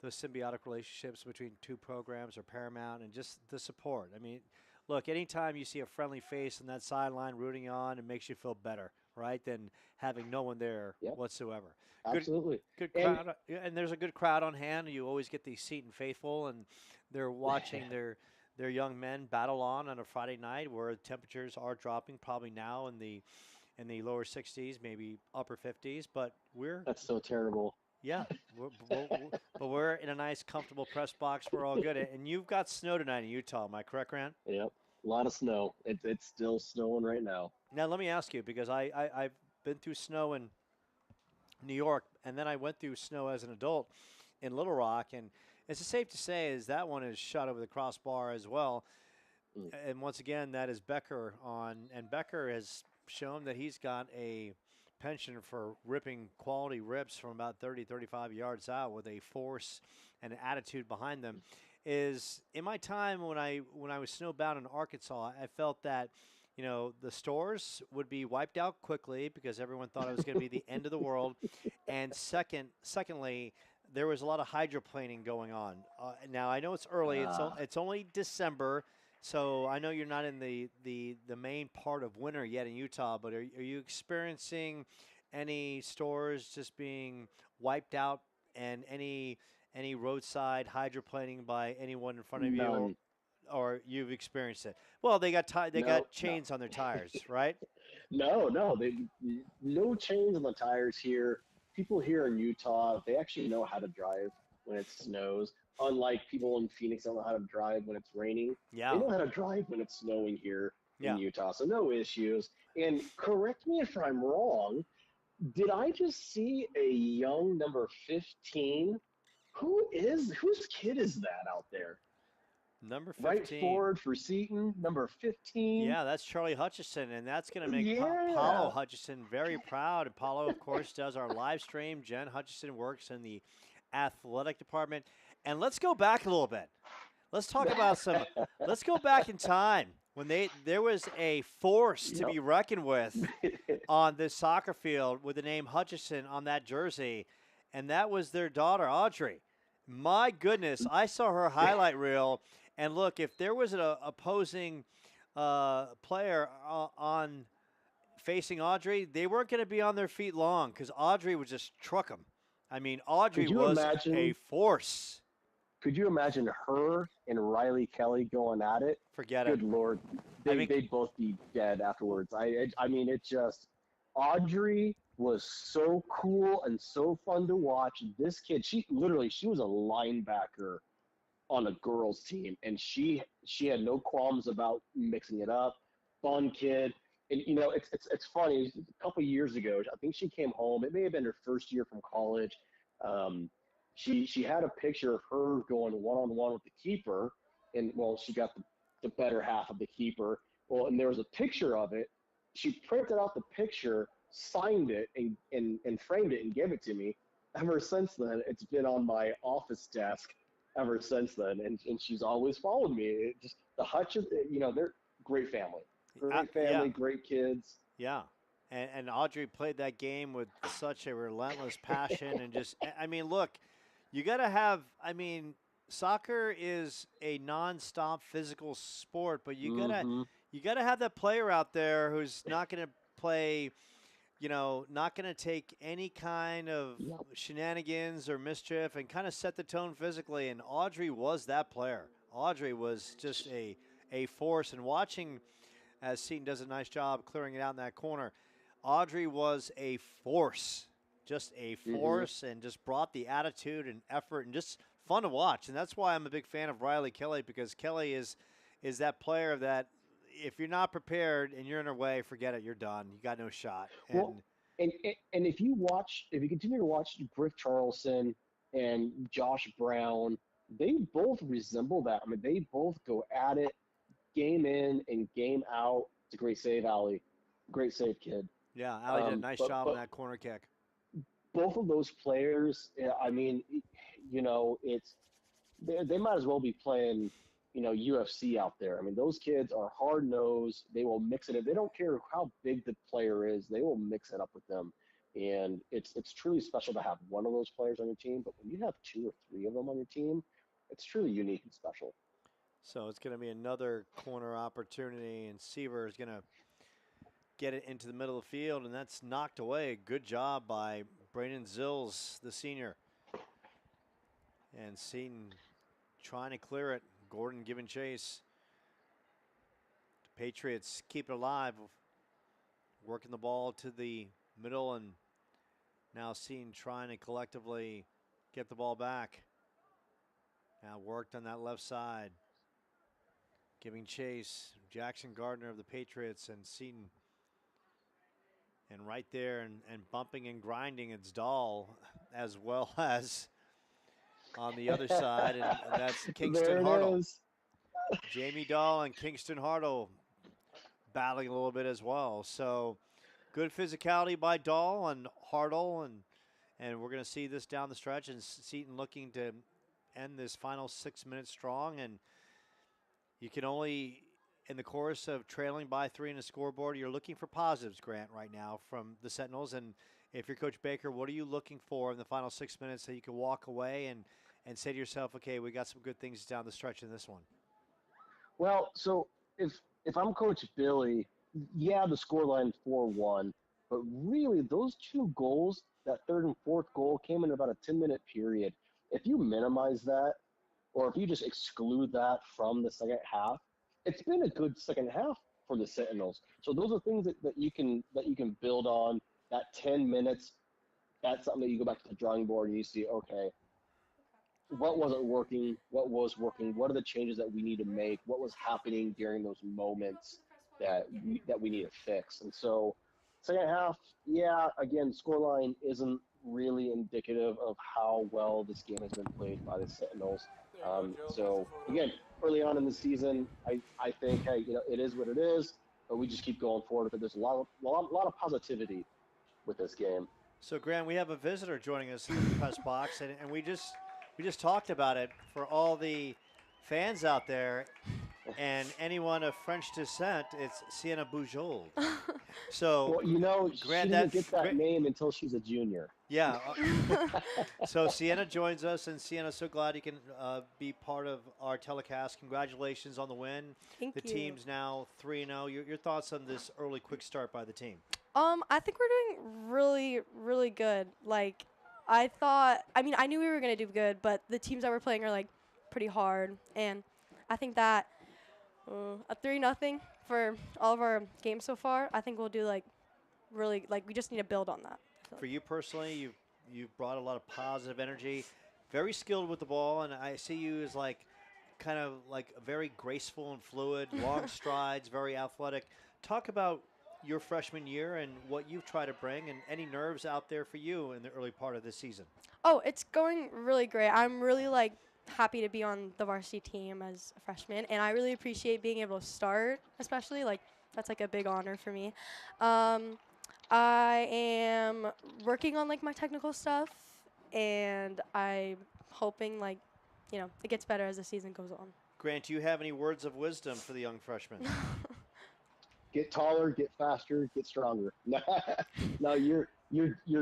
those symbiotic relationships between two programs are paramount, and just the support. I mean, look, anytime you see a friendly face on that sideline rooting on, it makes you feel better, right, than having no one there whatsoever. Absolutely. Good crowd, and there's a good crowd on hand. You always get these Seton faithful, and they're watching their young men battle on a Friday night where temperatures are dropping, probably now in the lower 60s, maybe upper 50s. But that's so terrible. Yeah, but we're in a nice, comfortable press box. We're all good. And you've got snow tonight in Utah. Am I correct, Rand? Yep, a lot of snow. It's still snowing right now. Now, let me ask you, because I've been through snow in New York, and then I went through snow as an adult in Little Rock, and it's safe to say is that one is shot over the crossbar as well. And once again, that is Becker on, and Becker has shown that he's got a penchant for ripping quality rips from about 30, 35 yards out with a force and an attitude behind them. Is in my time when I was snowbound in Arkansas, I felt that, you know, the stores would be wiped out quickly because everyone thought it was going to be the end of the world. And secondly, there was a lot of hydroplaning going on. Now I know it's early; it's only December. So I know you're not in the main part of winter yet in Utah, but are you experiencing any stores just being wiped out and any roadside hydroplaning by anyone in front of you, or you've experienced it? Well, they got got chains on their tires, right? No, no chains on the tires here. People here in Utah, they actually know how to drive when it snows. Unlike people in Phoenix don't know how to drive when it's raining. Yeah. They know how to drive when it's snowing here in Utah, so no issues. And correct me if I'm wrong, did I just see a young number 15? Whose kid is that out there? Number 15. Right forward for Seton, number 15. Yeah, that's Charlie Hutchison, and that's going to make Paulo Hutchison very proud. And Paulo, of course, does our live stream. Jen Hutchison works in the athletic department. And let's go back a little bit. Let's talk about let's go back in time when there was a force to be reckoned with on this soccer field with the name Hutchison on that jersey, and that was their daughter, Audrey. My goodness, I saw her highlight reel, and look, if there was an opposing player on facing Audrey, they weren't going to be on their feet long because Audrey would just truck them. I mean, Audrey was a force. Could you imagine her and Riley Kelly going at it? Forget it. Good Lord. They'd both be dead afterwards. I mean, it just – Audrey was so cool and so fun to watch. This kid, she was a linebacker on a girls' team, and she had no qualms about mixing it up. Fun kid. And, you know, it's funny. A couple of years ago, I think she came home. It may have been her first year from college. She had a picture of her going one-on-one with the keeper, and, well, she got the better half of the keeper. Well, and there was a picture of it. She printed out the picture, signed it, and framed it and gave it to me. Ever since then, it's been on my office desk ever since then, and she's always followed me. It just the Hutchins, you know, they're great family. Great family, great kids. Yeah. And Audrey played that game with such a relentless passion and just, I mean, look, you got to have, I mean, soccer is a nonstop physical sport, but you gotta have that player out there who's not going to play, you know, not going to take any kind of shenanigans or mischief and kind of set the tone physically. And Audrey was that player. Audrey was just a force. And watching as Seton does a nice job clearing it out in that corner, Audrey was a force. Just a force, and just brought the attitude and effort and just fun to watch. And that's why I'm a big fan of Riley Kelly, because Kelly is that player that if you're not prepared and you're in her way, forget it. You're done. You got no shot. And if you continue to watch Griff Charleston and Josh Brown, they both resemble that. I mean, they both go at it game in and game out, It's a great save, Allie. Great save, kid. Yeah, Ali did a nice job on that corner kick. Both of those players, I mean, it's they might as well be playing, UFC out there. I mean, those kids are hard nosed. They will mix it in. They don't care how big the player is. They will mix it up with them. And it's truly special to have one of those players on your team. But when you have 2 or 3 of them on your team, it's truly unique and special. So it's going to be another corner opportunity, and Seaver is going to get it into the middle of the field, and that's knocked away. Good job by Brandon Zills, the senior. And Seton trying to clear it. Gordon giving chase. The Patriots keep it alive, working the ball to the middle, and now Seton trying to collectively get the ball back. Now worked on that left side. Giving chase, Jackson Gardner of the Patriots, and Seton. And right there and bumping and grinding, it's Dahl, as well as on the other side, and that's Kingston Hartle. Jamie Dahl and Kingston Hartle battling a little bit as well. So good physicality by Dahl and Hartle, and we're going to see this down the stretch, and Seton looking to end this final 6 minutes strong. And you can only, in the course of trailing by 3 in the scoreboard, you're looking for positives, Grant, right now from the Sentinels. And if you're Coach Baker, what are you looking for in the final 6 minutes so you can walk away and say to yourself, okay, we got some good things down the stretch in this one? Well, so if I'm Coach Billy, yeah, the scoreline 4-1, but really those 2 goals, that third and fourth goal, came in about a 10-minute period. If you minimize that, or if you just exclude that from the second half, it's been a good second half for the Sentinels. So those are things that you can build on. That 10 minutes, that's something that you go back to the drawing board and you see, okay, what wasn't working? What was working? What are the changes that we need to make? What was happening during those moments that we need to fix? And so second half, yeah, again, scoreline isn't really indicative of how well this game has been played by the Sentinels. So again, early on in the season, I think, hey, it is what it is, but we just keep going forward. But there's a lot of positivity with this game. So Grant, we have a visitor joining us in the press box, and we just talked about it for all the fans out there. And anyone of French descent, it's Sienna Bujold. So, well, Grant, she doesn't get that name until she's a junior. Yeah. So Sienna joins us, and Sienna, so glad you can be part of our telecast. Congratulations on the win. Thank you. The team's now 3-0. Your thoughts on this early quick start by the team? I think we're doing really, really good. Like, I knew we were going to do good, but the teams that we're playing are, like, pretty hard. And I think that a 3-0 for all of our games so far, I think we'll do, like, really, like, we just need to build on that. For you personally, you've brought a lot of positive energy, very skilled with the ball, and I see you as, like, kind of, like, very graceful and fluid, long strides, very athletic. Talk about your freshman year and what you've tried to bring, and any nerves out there for you in the early part of this season. Oh, it's going really great. I'm really, like, happy to be on the varsity team as a freshman, and I really appreciate being able to start, especially. Like, that's, like, a big honor for me. I am working on, like, my technical stuff, and I'm hoping, like, it gets better as the season goes on. Grant, do you have any words of wisdom for the young freshmen? Get taller, get faster, get stronger. No, you're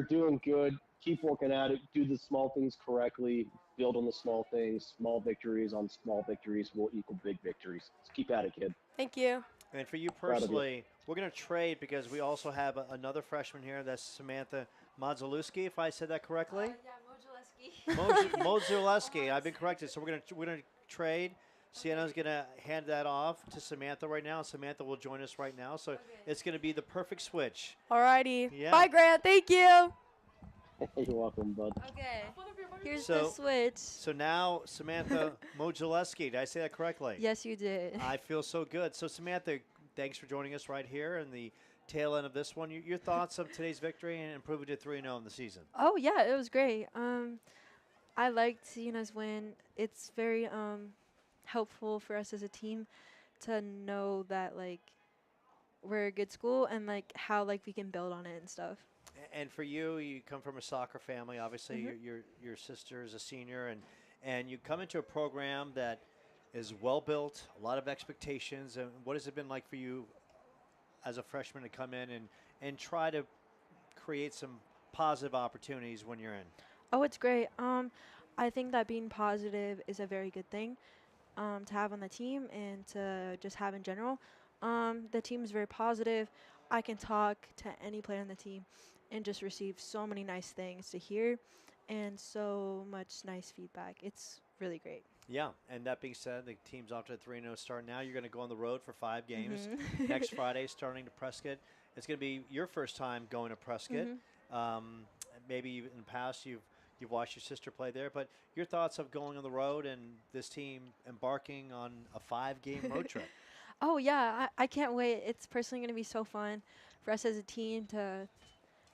doing good. Keep working at it. Do the small things correctly. Build on the small things. Small victories on small victories will equal big victories. So keep at it, kid. Thank you. And for you personally, we're going to trade because we also have another freshman here. That's Samantha Modzalewski, if I said that correctly. Yeah, Modzalewski. Modzalewski. I've been corrected. So we're gonna trade. Sienna's going to hand that off to Samantha right now. Samantha will join us right now. So it's going to be the perfect switch. Alrighty. Yeah. Bye, Grant. Thank you. You're welcome, bud. Okay. Here's the switch. So now, Samantha Modzalewski, did I say that correctly? Yes, you did. I feel so good. So, Samantha, thanks for joining us right here in the tail end of this one. Your thoughts of today's victory and improving to 3-0 in the season? Oh, yeah, it was great. I liked Sienna's win. It's very helpful for us as a team to know that, like, we're a good school and like how like we can build on it and stuff. And for you, you come from a soccer family. Obviously, Mhm. your sister is a senior, and you come into a program that is well built, a lot of expectations. And what has it been like for you as a freshman to come in and try to create some positive opportunities when you're in? Oh, it's great. I think that being positive is a very good thing to have on the team and to just have in general. The team is very positive. I can talk to any player on the team and just receive so many nice things to hear and so much nice feedback. It's really great. Yeah, and that being said, the team's off to a 3-0 start. Now you're going to go on the road for 5 games. Mhm. Next Friday, starting to Prescott. It's going to be your first time going to Prescott. Mhm. Um, maybe in the past you've watched your sister play there, but your thoughts of going on the road and this team embarking on a 5-game road trip? Oh yeah, I can't wait. It's personally going to be so fun for us as a team to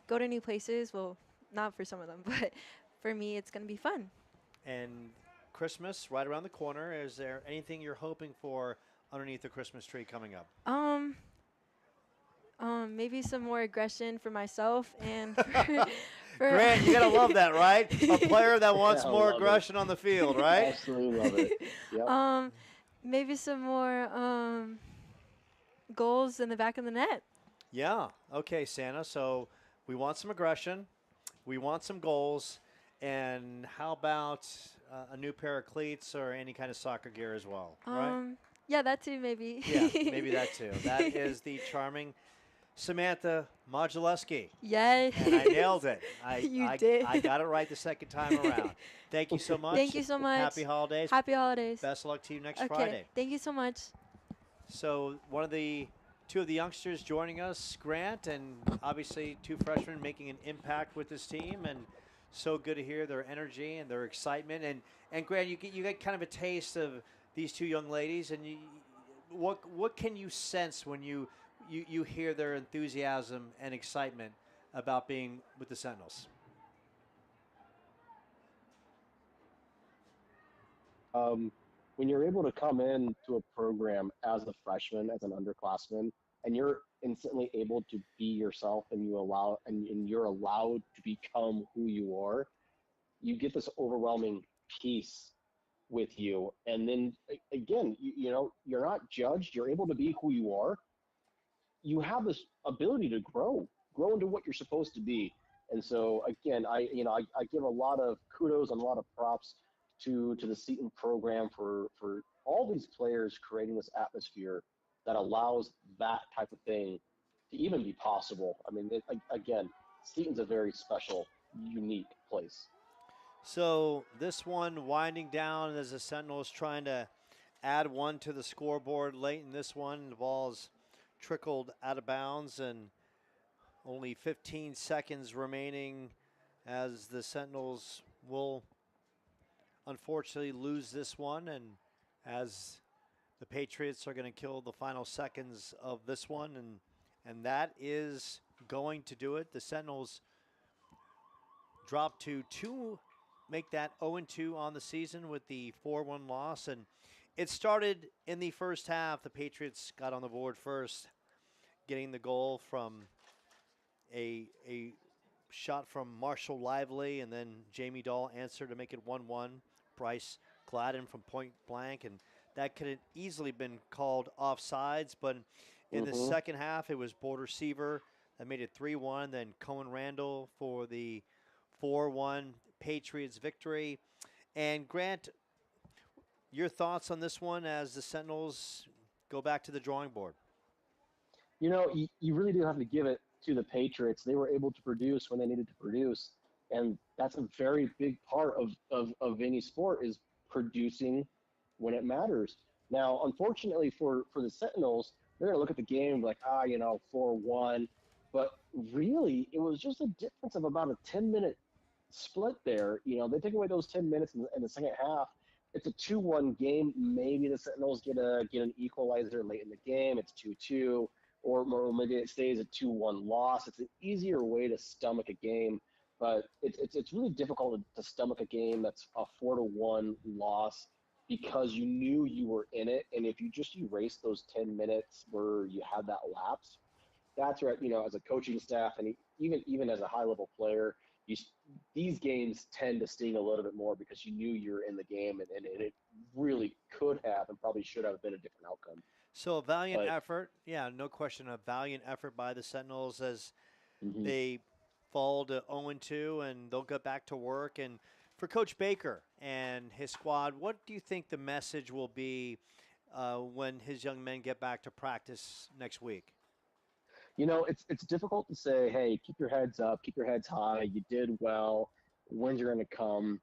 go to new places. Well, not for some of them, but for me, it's going to be fun. And Christmas right around the corner. Is there anything you're hoping for underneath the Christmas tree coming up? Um, maybe some more aggression for myself and for Grant, you gotta love that, right? A player that wants I more love it. aggression on the field, right? Absolutely love it. Yep. maybe some more goals in the back of the net. Yeah. Okay, Santa. So we want some aggression. We want some goals. And how about a new pair of cleats or any kind of soccer gear as well, right? Yeah, that too, maybe. Yeah, maybe that too. That is the charming Samantha Modulewski. Yay. And I nailed it. You did. I got it right the second time around. Thank you so much. Thank you so much. Happy holidays. Happy holidays. Best of luck to you next Okay. Friday. Thank you so much. So two of the youngsters joining us, Grant, and obviously two freshmen making an impact with this team, and so good to hear their energy and their excitement. And Grant, you get kind of a taste of these two young ladies, and what can you sense when you hear their enthusiasm and excitement about being with the Sentinels? um, when you're able to come in to a program as a freshman, as an underclassman, and you're instantly able to be yourself and you're allowed to become who you are, you get this overwhelming peace with you. And then again, you're not judged. You're able to be who you are. You have this ability to grow into what you're supposed to be. And so again, I give a lot of kudos and a lot of props to the Seton program for all these players creating this atmosphere that allows that type of thing to even be possible. I mean, again, Seton's a very special, unique place. So this one winding down as the Sentinels trying to add one to the scoreboard late in this one. The ball's trickled out of bounds and only 15 seconds remaining as the Sentinels will unfortunately lose this one, and as the Patriots are going to kill the final seconds of this one, and that is going to do it. The Sentinels drop to make that 0-2 on the season with the 4-1 loss, and it started in the first half. The Patriots got on the board first, getting the goal from a shot from Marshall Lively, and then Jamie Dahl answered to make it 1-1. Bryce Gladden from point blank, and that could have easily been called offsides, but in the second half, it was Border Seaver that made it 3-1, then Cohen Randall for the 4-1 Patriots victory. And Grant, your thoughts on this one as the Sentinels go back to the drawing board? You really do have to give it to the Patriots. They were able to produce when they needed to produce. And that's a very big part of any sport is producing when it matters. Now, unfortunately for the Sentinels, they're going to look at the game and be like, 4-1. But really, it was just a difference of about a 10-minute split there. They take away those 10 minutes in the second half. It's a 2-1 game. Maybe the Sentinels get an equalizer late in the game. It's 2-2. Or maybe it stays a 2-1 loss. It's an easier way to stomach a game, but it's really difficult to stomach a game that's a 4-1 loss because you knew you were in it. And if you just erase those 10 minutes where you had that lapse, that's right. As a coaching staff and even as a high level player, you, these games tend to sting a little bit more because you knew you were in the game, and it really could have and probably should have been a different outcome. So a valiant But effort, yeah, no question, a valiant effort by the Sentinels as mhm. they fall to 0-2, and they'll get back to work. And for Coach Baker and his squad, what do you think the message will be when his young men get back to practice next week? It's difficult to say, hey, keep your heads up, keep your heads high. You did well. When's you're going to come?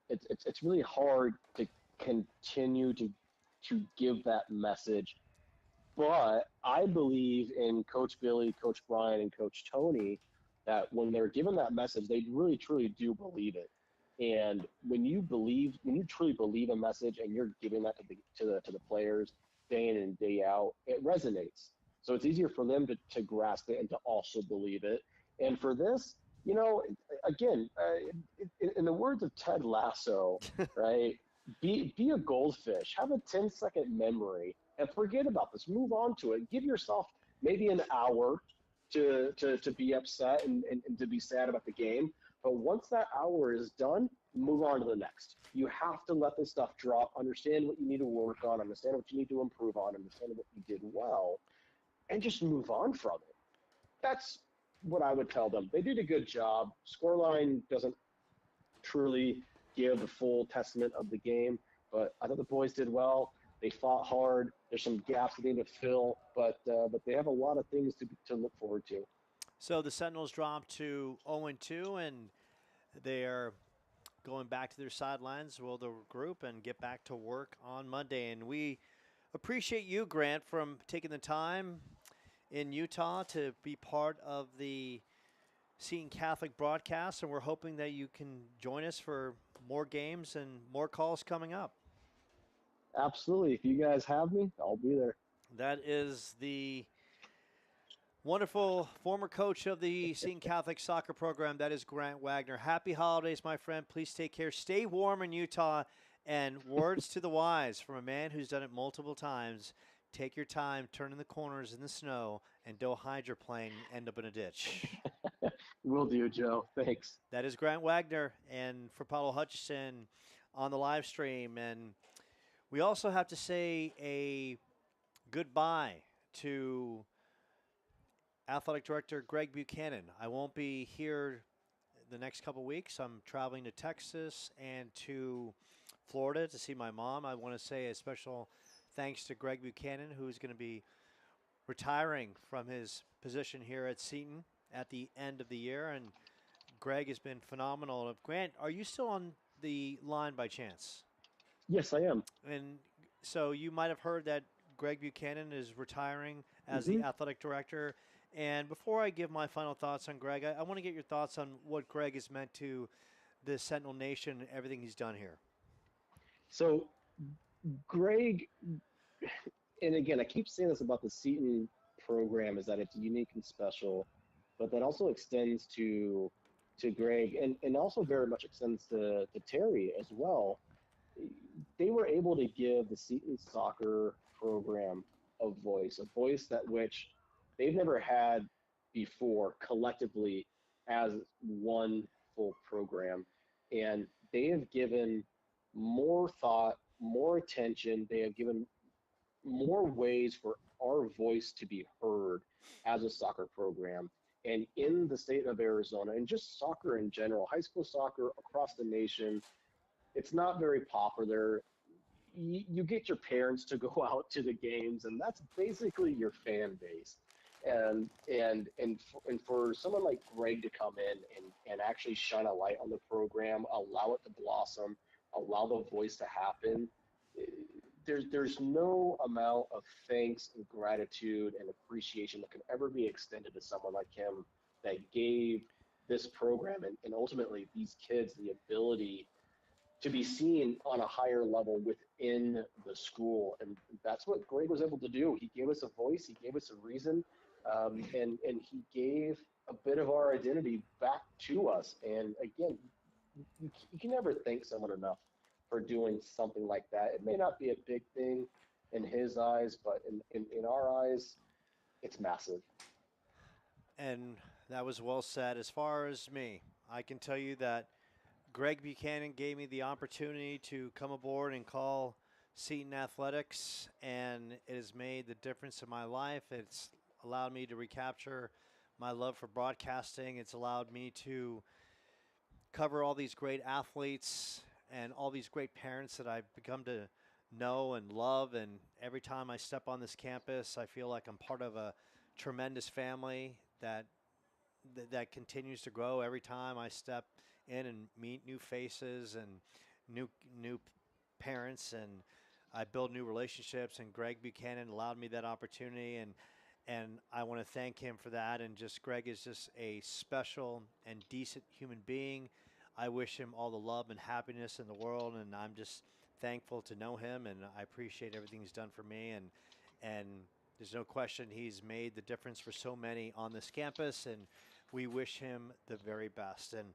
It's really hard to continue to give that message. But I believe in Coach Billy, Coach Brian, and Coach Tony that when they're given that message, they really truly do believe it. And when you truly believe a message and you're giving that to the players day in and day out, it resonates. So it's easier for them to grasp it and to also believe it. And for this, again, in the words of Ted Lasso, right? Be a goldfish. Have a 10-second memory and forget about this. Move on to it. Give yourself maybe an hour to be upset and to be sad about the game. But once that hour is done, move on to the next. You have to let this stuff drop, understand what you need to work on, understand what you need to improve on, understand what you did well, and just move on from it. That's what I would tell them. They did a good job. Scoreline doesn't truly give the full testament of the game, but I thought the boys did well. They fought hard. There's some gaps they need to fill, but they have a lot of things to look forward to. So the Sentinels dropped to 0-2, and they're going back to their sidelines, will the group, and get back to work on Monday. And we appreciate you, Grant, from taking the time in Utah to be part of the Seton Catholic broadcast, and we're hoping that you can join us for more games and more calls coming up. Absolutely. If you guys have me, I'll be there. That is the wonderful former coach of the Seton Catholic soccer program. That is Grant Wagner. Happy holidays, my friend. Please take care. Stay warm in Utah. And words to the wise from a man who's done it multiple times. Take your time, turn in the corners in the snow, and don't hydroplane, end up in a ditch. Will do, Joe. Thanks. That is Grant Wagner, and for Paulo Hutchison on the live stream. And we also have to say a goodbye to Athletic Director Greg Buchanan. I won't be here the next couple weeks. I'm traveling to Texas and to Florida to see my mom. I want to say a special thanks to Greg Buchanan, who's going to be retiring from his position here at Seton at the end of the year. And Greg has been phenomenal. Grant, are you still on the line by chance? Yes, I am. And so you might have heard that Greg Buchanan is retiring as the athletic director. And before I give my final thoughts on Greg, I want to get your thoughts on what Greg has meant to the Sentinel Nation and everything he's done here. So, Greg, and again, I keep saying this about the Seton program, is that it's unique and special, but that also extends to Greg and also very much extends to Terry as well. They were able to give the Seton soccer program a voice that which they've never had before collectively as one full program. And they have given more thought, more attention. They have given more ways for our voice to be heard as a soccer program. And in the state of Arizona, and just soccer in general, high school soccer across the nation, it's not very popular. You get your parents to go out to the games, and that's basically your fan base. And for someone like Greg to come in and actually shine a light on the program, allow it to blossom, allow the voice to happen, there's no amount of thanks and gratitude and appreciation that can ever be extended to someone like him that gave this program and ultimately these kids the ability to be seen on a higher level within the school. And that's what Greg was able to do. He gave us a voice, he gave us a reason, and he gave a bit of our identity back to us. And again, you can never thank someone enough for doing something like that. It may not be a big thing in his eyes, but in our eyes, it's massive. And that was well said. As far as me, I can tell you that Greg Buchanan gave me the opportunity to come aboard and call Seton Athletics, and it has made the difference in my life. It's allowed me to recapture my love for broadcasting. It's allowed me to cover all these great athletes and all these great parents that I've become to know and love. And every time I step on this campus, I feel like I'm part of a tremendous family that continues to grow every time I step in and meet new faces and new parents, and I build new relationships. And Greg Buchanan allowed me that opportunity, and I want to thank him for that. And just Greg is just a special and decent human being. I wish him all the love and happiness in the world, and I'm just thankful to know him, and I appreciate everything he's done for me. And there's no question he's made the difference for so many on this campus, and we wish him the very best. And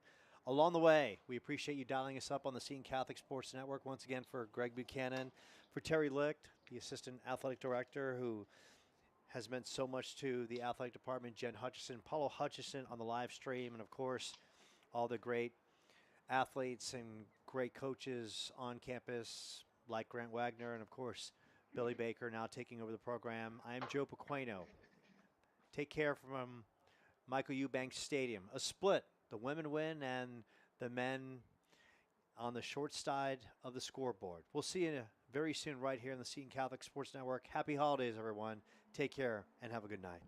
along the way, we appreciate you dialing us up on the Seton Catholic Sports Network. Once again, for Greg Buchanan, for Terry Licht, the Assistant Athletic Director, who has meant so much to the athletic department, Jen Hutchison, Paulo Hutchison on the live stream, and of course, all the great athletes and great coaches on campus like Grant Wagner, and of course, Billy Baker now taking over the program. I am Joe Pequeno. Take care from Michael Eubanks Stadium. A split. The women win and the men on the short side of the scoreboard. We'll see you very soon right here on the Seton Catholic Sports Network. Happy holidays, everyone. Take care and have a good night.